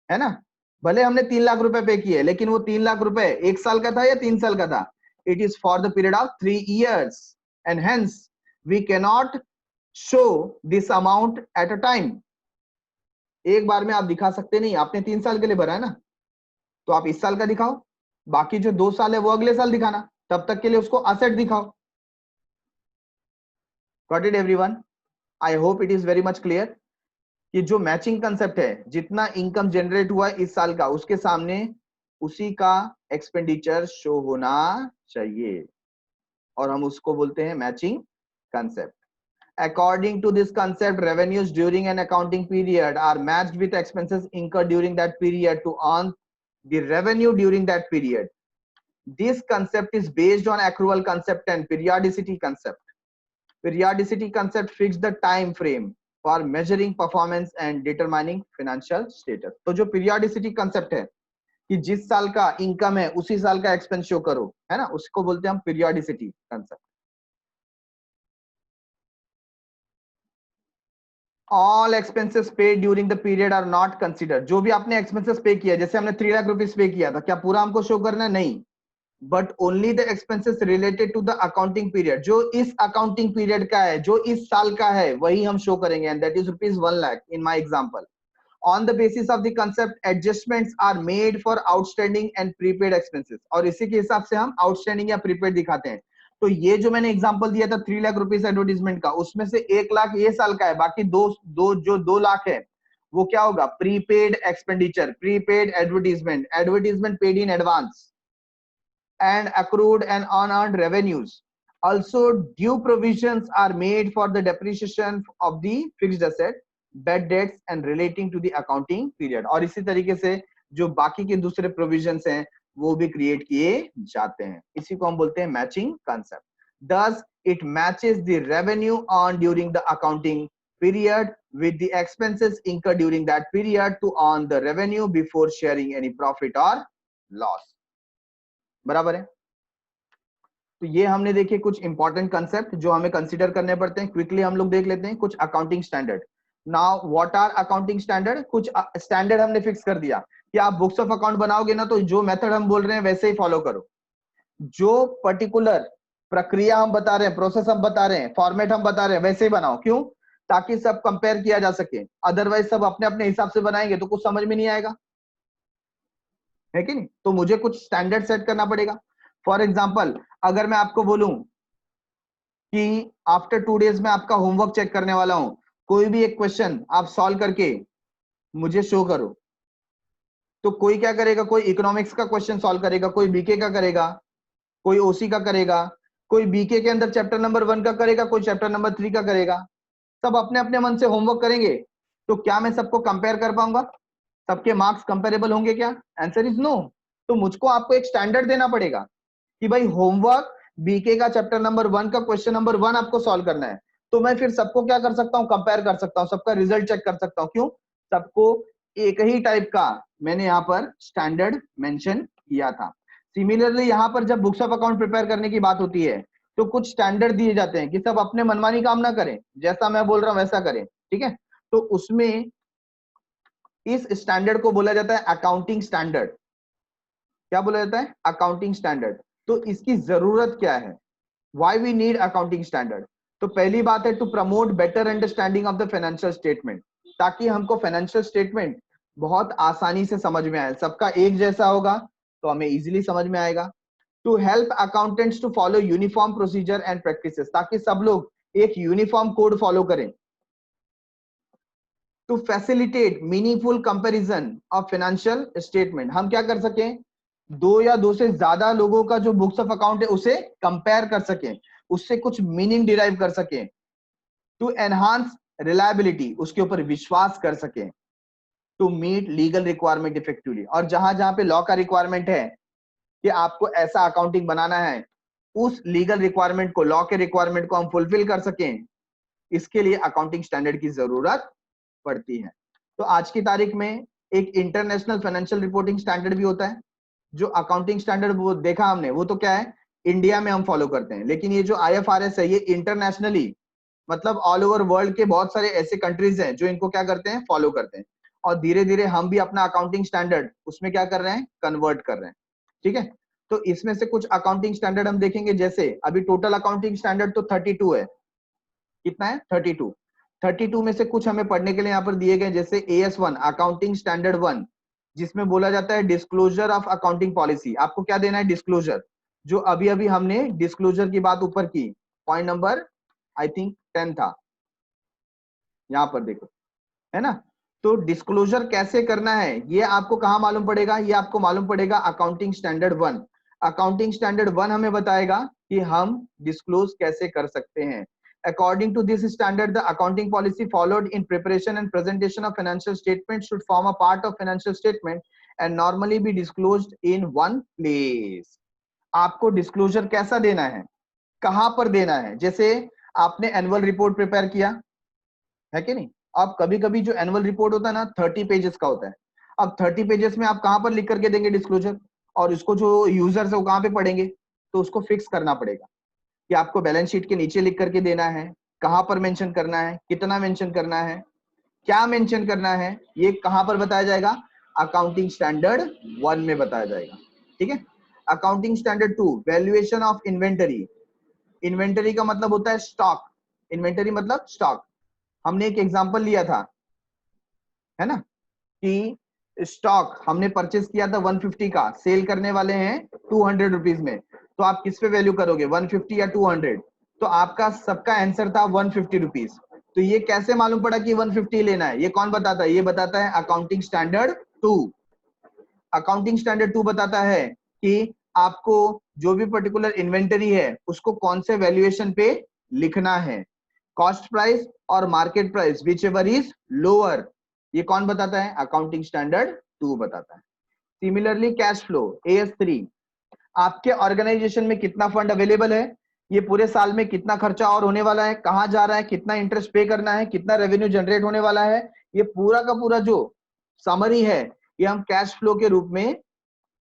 है ना? भले हमने 3 लाख रुपए पे किए, लेकिन वो 3 लाख रुपए 1 साल का था या 3 साल का था? It is for the period of 3 years, and hence we cannot show this amount at a time. एक बार में आप दिखा सकते नहीं। आपने 3 साल के लिए भरा है ना, तो आप इस साल का दिखाओ, बाकी जो 2 साल है वो अगले साल दिखाना, तब तक के लिए उसको असेट दिखाओ। Got it everyone? I hope it is very much clear कि जो मैचिंग कंसेप्ट है, जितना इनकम जनरेट हुआ इस साल का उसके सामने उसी का एक्सपेंडिचर शो होना चाहिए, और हम उसको बोलते हैं matching concept. According to this concept, revenues during an accounting period are matched with expenses incurred during that period to earn the revenue during that period. This concept is based on accrual concept and periodicity concept. Periodicity concept fixes the time frame for measuring performance and determining financial status. तो जो periodicity concept है कि जिस साल का income है उसी साल का एक्सपेंस शो करो, है ना, उसको बोलते हैं हम periodicity concept. All expenses paid during the period are not considered. जो भी आपने एक्सपेंसेस पे किया, जैसे हमने 3 लाख रुपीस पे किया था, क्या पूरा हमको शो करना है? नहीं, but only the expenses related to the accounting period, जो इस अकाउंटिंग पीरियड का है, जो इस साल का है, वही हम शो करेंगे, and that is ₹1,00,000 in my example. On the basis of the concept, adjustments are made for outstanding and prepaid expenses. और इसी के हिसाब से हम outstanding या prepaid दिखाते हैं. तो ये जो मैंने एग्जांपल दिया था 3 लाख रुपीस एडवर्टीजमेंट का, उसमें से 1 लाख ये साल का है, बाकी जो 2 लाख है वो क्या होगा? Prepaid expenditure, prepaid advertisement, advertisement paid in advance, and accrued and unearned revenues. Also, due provisions are made for the depreciation of the fixed asset, bad debts and relating to the accounting period. और इसी तरीके से जो बाकी के दूसरे provisions हैं वो भी create किए जाते हैं. इसी को हम बोलते हैं matching concept. Thus, it matches the revenue earned during the accounting period with the expenses incurred during that period to earn the revenue before sharing any profit or loss. बराबर है. तो ये हमने देखे कुछ इंपॉर्टेंट कंसेप्ट जो हमें consider करने पड़ते हैं. क्विकली हम लोग देख लेते हैं कुछ accounting standard. Now what are accounting standard? कुछ स्टैंडर्ड हमने फिक्स कर दिया कि आप बुक्स ऑफ अकाउंट बनाओगे ना तो जो मेथड हम बोल रहे हैं वैसे ही फॉलो करो, जो पर्टिकुलर प्रक्रिया हम बता रहे हैं, प्रोसेस हम बता रहे हैं, फॉर्मेट हम बता रहे हैं, वैसे ही बनाओ. क्यों? ताकि सब कंपेयर किया जा सके. अदरवाइज सब अपने अपने हिसाब से बनाएंगे तो कुछ समझ में नहीं आएगा, है कि नहीं? तो मुझे कुछ स्टैंडर्ड सेट करना पड़ेगा. फॉर एग्जाम्पल, अगर मैं आपको बोलूं कि आफ्टर 2 डेज में आपका होमवर्क चेक करने वाला हूं, कोई भी एक क्वेश्चन आप सॉल्व करके मुझे शो करो, तो कोई क्या करेगा? कोई इकोनॉमिक्स का क्वेश्चन सॉल्व करेगा, कोई बीके का करेगा, कोई ओसी का करेगा, कोई बीके के अंदर चैप्टर नंबर 1 का करेगा, कोई चैप्टर नंबर 3 का करेगा. सब अपने अपने मन से होमवर्क करेंगे, तो क्या मैं सबको कंपेयर कर पाऊंगा? सबके मार्क्स कंपेरेबल होंगे क्या? Answer is no. तो मुझको आपको एक स्टैंडर्ड देना पड़ेगा कि भाई होमवर्क बीके का चैप्टर नंबर 1 का क्वेश्चन नंबर 1 आपको सॉल्व करना है. तो मैं फिर सबको क्या कर सकता हूं? कंपेयर कर सकता हूं, सबका रिजल्ट चेक कर सकता हूं. क्यों? सबको एक ही टाइप का मैंने यहाँ पर स्टैंडर्ड मेंशन किया था. सिमिलरली यहाँ पर जब बुक्स ऑफ अकाउंट प्रिपेयर करने की बात होती है तो कुछ स्टैंडर्ड दिए जाते हैं कि सब अपने मनमानी काम ना करें, जैसा मैं बोल रहा हूं वैसा करें. ठीक है? तो उसमें इस स्टैंडर्ड को बोला जाता है अकाउंटिंग स्टैंडर्ड. क्या बोला जाता है? Accounting standard. तो इसकी जरूरत क्या है? Why we need accounting standard? तो पहली बात है to promote better understanding of the financial statement, ताकि हमको फाइनेंशियल स्टेटमेंट बहुत आसानी से समझ में आए. सबका एक जैसा होगा तो हमें इजीली समझ में आएगा. To help accountants to follow uniform procedure and practices, ताकि सब लोग एक यूनिफॉर्म कोड फॉलो करें. To facilitate meaningful comparison of financial statement, हम क्या कर सकें? 2 या 2 से ज्यादा लोगों का जो बुक्स ऑफ अकाउंट है उसे कंपेयर कर सकें, उससे कुछ मीनिंग डिराइव कर सकें. टू एनहांस रिलायबिलिटी, उसके ऊपर विश्वास कर सकें. To meet legal requirement effectively, और जहां जहां पे लॉ का रिक्वायरमेंट है कि आपको ऐसा अकाउंटिंग बनाना है, उस लीगल रिक्वायरमेंट को, लॉ के रिक्वायरमेंट को हम फुलफिल कर सकें, इसके लिए अकाउंटिंग स्टैंडर्ड की जरूरत पड़ती है. तो आज की तारीख में एक इंटरनेशनल फाइनेंशियल रिपोर्टिंग स्टैंडर्ड भी होता है. जो अकाउंटिंग स्टैंडर्ड वो देखा हमने, वो तो क्या है? इंडिया में हम फॉलो करते हैं. लेकिन ये जो IFRS है ये इंटरनेशनली, मतलब ऑल ओवर वर्ल्ड के बहुत सारे ऐसे कंट्रीज हैं जो इनको क्या करते हैं? फॉलो करते हैं. और धीरे धीरे हम भी अपना अकाउंटिंग स्टैंडर्ड उसमें क्या कर रहे हैं? कन्वर्ट कर रहे हैं. ठीक है? तो इसमें से कुछ अकाउंटिंग स्टैंडर्ड हम देखेंगे. जैसे अभी टोटल अकाउंटिंग स्टैंडर्ड तो 32 है. कितना है? 32. 32 में से कुछ हमें पढ़ने के लिए यहाँ पर दिए गए, जैसे AS1 अकाउंटिंग स्टैंडर्ड 1, जिसमें बोला जाता है डिस्क्लोजर ऑफ अकाउंटिंग पॉलिसी. आपको क्या देना है? डिस्क्लोजर. जो अभी अभी हमने डिस्क्लोजर की बात ऊपर की, पॉइंट नंबर आई थिंक 10 था, यहां पर देखो, है ना? तो डिस्क्लोजर कैसे करना है ये आपको कहां मालूम पड़ेगा? ये आपको मालूम पड़ेगा अकाउंटिंग स्टैंडर्ड 1. अकाउंटिंग स्टैंडर्ड 1 हमें बताएगा कि हम डिस्क्लोज कैसे कर सकते हैं. According to this standard, the accounting policy followed in preparation and presentation of financial statements should form a part of financial statement and normally be disclosed in one place. आपको disclosure कैसा देना है, कहां पर देना है? जैसे आपने एनुअल रिपोर्ट प्रिपेयर किया है कि नहीं? अब कभी कभी जो एनुअल रिपोर्ट होता है ना 30 पेजेस का होता है. अब 30 पेजेस में आप कहां पर लिख करके देंगे डिस्क्लोजर? और इसको जो यूजर्स है वो कहां पे पढ़ेंगे? तो उसको फिक्स करना पड़ेगा कि आपको बैलेंस शीट के नीचे लिख करके देना है, कहां पर मेंशन करना है, कितना मेंशन करना है, क्या मेंशन करना है, ये कहां पर बताया जाएगा? अकाउंटिंग स्टैंडर्ड 1 में बताया जाएगा. ठीक है? Accounting standard 2 valuation of inventory. Inventory का मतलब होता है स्टॉक, इन्वेंटरी मतलब स्टॉक। हमने एक एग्जांपल लिया था, है ना, कि स्टॉक हमने परचेस किया था 150 का, सेल करने वाले हैं 200 रुपीज में, तो आप किस पे वैल्यू करोगे, 150 या 200? तो आपका सबका आंसर था 150 रुपीज। तो ये कैसे मालूम पड़ा कि 150 लेना है? ये कौन बताता है? ये बताता है अकाउंटिंग स्टैंडर्ड 2। अकाउंटिंग स्टैंडर्ड 2 बताता है कि आपको जो भी पर्टिकुलर इन्वेंटरी है उसको कौन से वैल्यूएशन पे लिखना है, कॉस्ट प्राइस और market price whichever is lower. ये कौन बताता है? अकाउंटिंग स्टैंडर्ड 2 बताता है। सिमिलरली कैश फ्लो AS3, आपके ऑर्गेनाइजेशन में कितना फंड अवेलेबल है, ये पूरे साल में कितना खर्चा और होने वाला है, कहां जा रहा है, कितना इंटरेस्ट पे करना है, कितना रेवेन्यू जनरेट होने वाला है, ये पूरा का पूरा जो समरी है ये हम कैश फ्लो के रूप में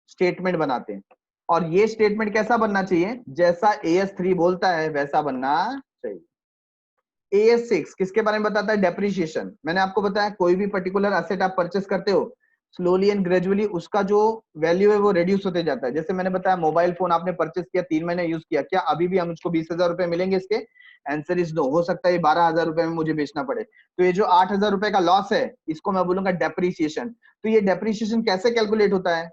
स्टेटमेंट बनाते हैं। और ये स्टेटमेंट कैसा बनना चाहिए? जैसा AS3 बोलता है वैसा बनना चाहिए। AS6 किसके बारे में बताता है? डेप्रिसिएशन। मैंने आपको बताया कोई भी पर्टिकुलर एसेट आप परचेस करते हो, स्लोली एंड ग्रेजुअली उसका जो वैल्यू है वो रिड्यूस होते जाता है। जैसे मैंने बताया मोबाइल फोन आपने परचेस किया, 3 महीने यूज किया, क्या अभी भी हम उसको 20,000 रुपए मिलेंगे इसके? Answer is no. हो सकता है 12,000 रुपए में मुझे बेचना पड़े। तो ये जो 8,000 रुपए का लॉस है इसको मैं बोलूंगा डेप्रिसिएशन। तो ये डेप्रिसिएशन कैसे कैलकुलेट होता है,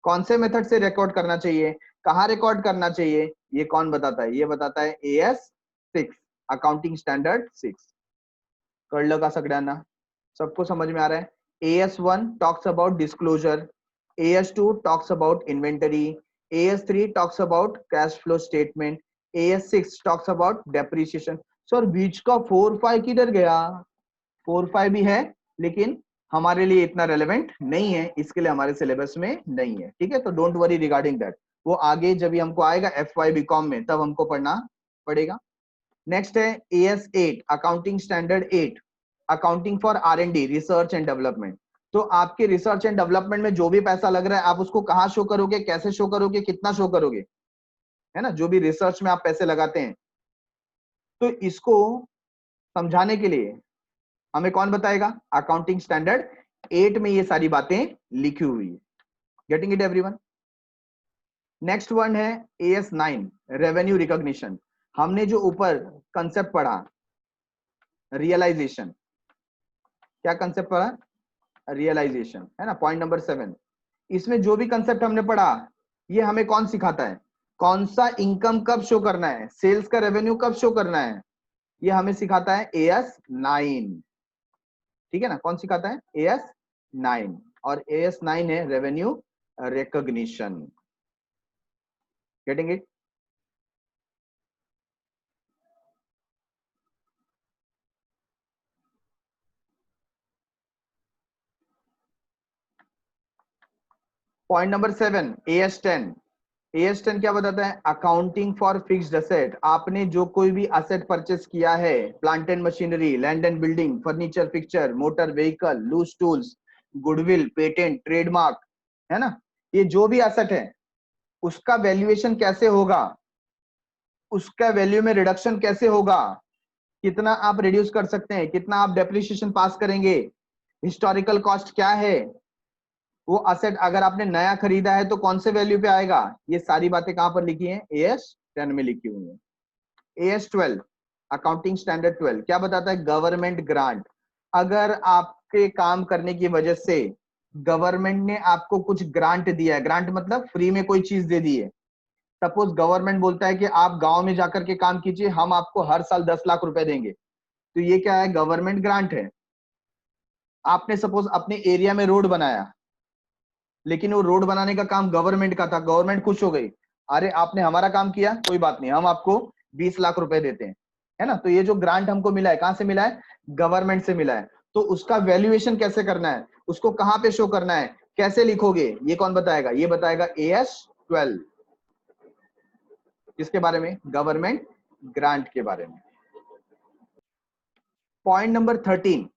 कौन से मेथड से रिकॉर्ड करना चाहिए, कहाँ रिकॉर्ड करना चाहिए, ये कौन बताता है? ये बताता है AS6, अकाउंटिंग स्टैंडर्ड 6। कळलं का सगळ्यांना? सबको समझ में आ रहा है? AS1 talks about disclosure, AS2 talks about inventory, AS3 talks about cash flow statement, AS6 talks about depreciation. Sir बीच का 4-5 किधर गया? 4-5 भी है लेकिन हमारे लिए इतना रेलेवेंट नहीं है, इसके लिए हमारे सिलेबस में नहीं है, ठीक है? तो डोंट वरी रिगार्डिंग दैट, वो आगे जब भी हमको आएगा FY BCom में तब हमको पढ़ना पड़ेगा। नेक्स्ट है AS8 accounting standard 8, accounting for R&D research and development. तो आपके रिसर्च एंड डेवलपमेंट में जो भी पैसा लग रहा है आप उसको कहाँ शो करोगे, कैसे शो करोगे, कितना शो करोगे, है ना? जो भी रिसर्च में आप पैसे लगाते हैं, तो इसको समझाने के लिए हमें कौन बताएगा? अकाउंटिंग स्टैंडर्ड 8 में ये सारी बातें लिखी हुई है। Getting it everyone? Next one है AS9 रेवेन्यू रिकॉग्निशन। हमने जो ऊपर कंसेप्ट पढ़ा रियलाइजेशन, क्या कंसेप्ट पढ़ा? रियलाइजेशन, है ना, पॉइंट नंबर 7। इसमें जो भी कंसेप्ट हमने पढ़ा ये हमें कौन सिखाता है? कौन सा इनकम कब शो करना है, सेल्स का रेवेन्यू कब शो करना है, ये हमें सिखाता है AS9, ठीक है ना? कौन सिखाता है? AS9। और AS9 है revenue recognition. Getting it? Point number 7 AS10। AS10 क्या बताता है? Accounting for fixed asset. आपने जो कोई भी एसेट परचेस किया है, plant and machinery, land and building, furniture fixture, motor vehicle, loose tools, goodwill, patent, trademark, है ना, ये जो भी एसेट है उसका वैल्यूएशन कैसे होगा, उसका वैल्यू में रिडक्शन कैसे होगा, कितना आप रिड्यूस कर सकते हैं, कितना आप डेप्रिसिएशन पास करेंगे, हिस्टोरिकल कॉस्ट क्या है, वो असेट अगर आपने नया खरीदा है तो कौन से वैल्यू पे आएगा, ये सारी बातें कहां पर लिखी हैं? AS10 में लिखी हुई है। AS12 अकाउंटिंग स्टैंडर्ड 12 क्या बताता है? Government grant. अगर आपके काम करने की वजह से गवर्नमेंट ने आपको कुछ ग्रांट दिया है, ग्रांट मतलब फ्री में कोई चीज दे दी है, सपोज गवर्नमेंट बोलता है कि आप गांव में जाकर के काम कीजिए, हम आपको हर साल 10 लाख रुपए देंगे, तो ये क्या है? गवर्नमेंट ग्रांट है। आपने सपोज अपने एरिया में रोड बनाया, लेकिन वो रोड बनाने का काम गवर्नमेंट का था, गवर्नमेंट खुश हो गई, अरे आपने हमारा काम किया, कोई बात नहीं, हम आपको 20 लाख रुपए देते हैं, है ना? तो ये जो ग्रांट हमको मिला है कहां से मिला है? गवर्नमेंट से मिला है। तो उसका वैल्यूएशन कैसे करना है, उसको कहां पे शो करना है, कैसे लिखोगे, ये कौन बताएगा? ये बताएगा AS12। किसके बारे में? गवर्नमेंट ग्रांट के बारे में। Point number 13,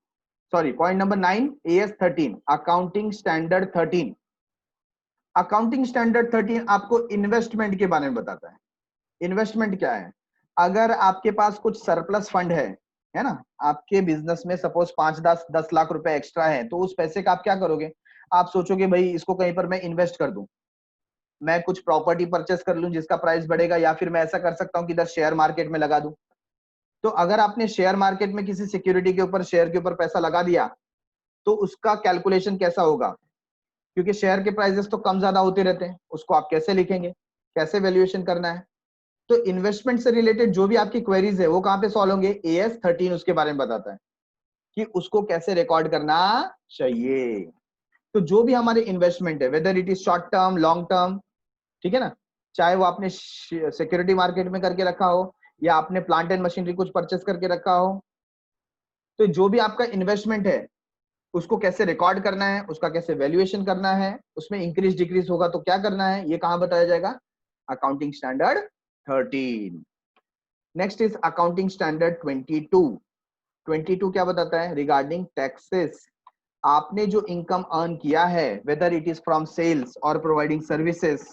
sorry point number 9 AS13 accounting standard 13। Accounting standard 13 आपको इन्वेस्टमेंट के बारे में बताता है। इन्वेस्टमेंट क्या है? अगर आपके पास कुछ सरप्लस फंड है ना, आपके बिजनेस में सपोज 5-10 लाख रुपए एक्स्ट्रा है, तो उस पैसे का आप क्या करोगे? आप सोचोगे भाई इसको कहीं पर मैं इन्वेस्ट कर दूं, मैं कुछ प्रॉपर्टी परचेस कर लूं जिसका प्राइस बढ़ेगा, या फिर मैं ऐसा कर सकता हूं कि इधर शेयर मार्केट में लगा दूं। तो अगर आपने शेयर मार्केट में किसी सिक्योरिटी के ऊपर, शेयर के ऊपर पैसा लगा दिया, तो उसका कैलकुलेशन कैसा होगा? क्योंकि शेयर के प्राइसेस तो कम ज्यादा होते रहते हैं, उसको आप कैसे लिखेंगे, कैसे वैल्यूएशन करना है? तो इन्वेस्टमेंट से रिलेटेड जो भी आपकी क्वेरीज है वो कहां पे सॉल्व होंगे? AS 13 उसके बारे में बताता है कि उसको कैसे रिकॉर्ड करना चाहिए। तो जो भी हमारे इन्वेस्टमेंट है, whether it is short term, long term, ठीक है ना, चाहे वो आपने सिक्योरिटी मार्केट में करके रखा हो या आपने प्लांट एंड मशीनरी कुछ परचेस करके रखा हो, तो जो भी आपका इन्वेस्टमेंट है उसको कैसे रिकॉर्ड करना है, उसका कैसे वैल्यूएशन करना है, उसमें इंक्रीज डिक्रीज होगा तो क्या करना है, ये कहां बताया जाएगा? Accounting standard 13। Next is accounting standard 22। 22 क्या बताता है? Regarding taxes. आपने जो इनकम अर्न किया है, whether it is from sales और प्रोवाइडिंग सर्विसेज,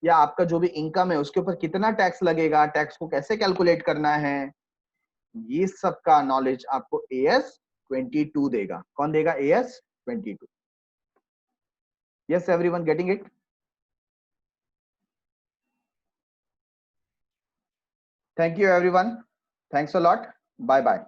या आपका जो भी इनकम है उसके ऊपर कितना टैक्स लगेगा, टैक्स को कैसे कैलकुलेट करना है, ये सब का नॉलेज आपको AS 22 देगा। कौन देगा? AS 22। Yes everyone getting it? Thank you everyone, thanks a lot, bye bye.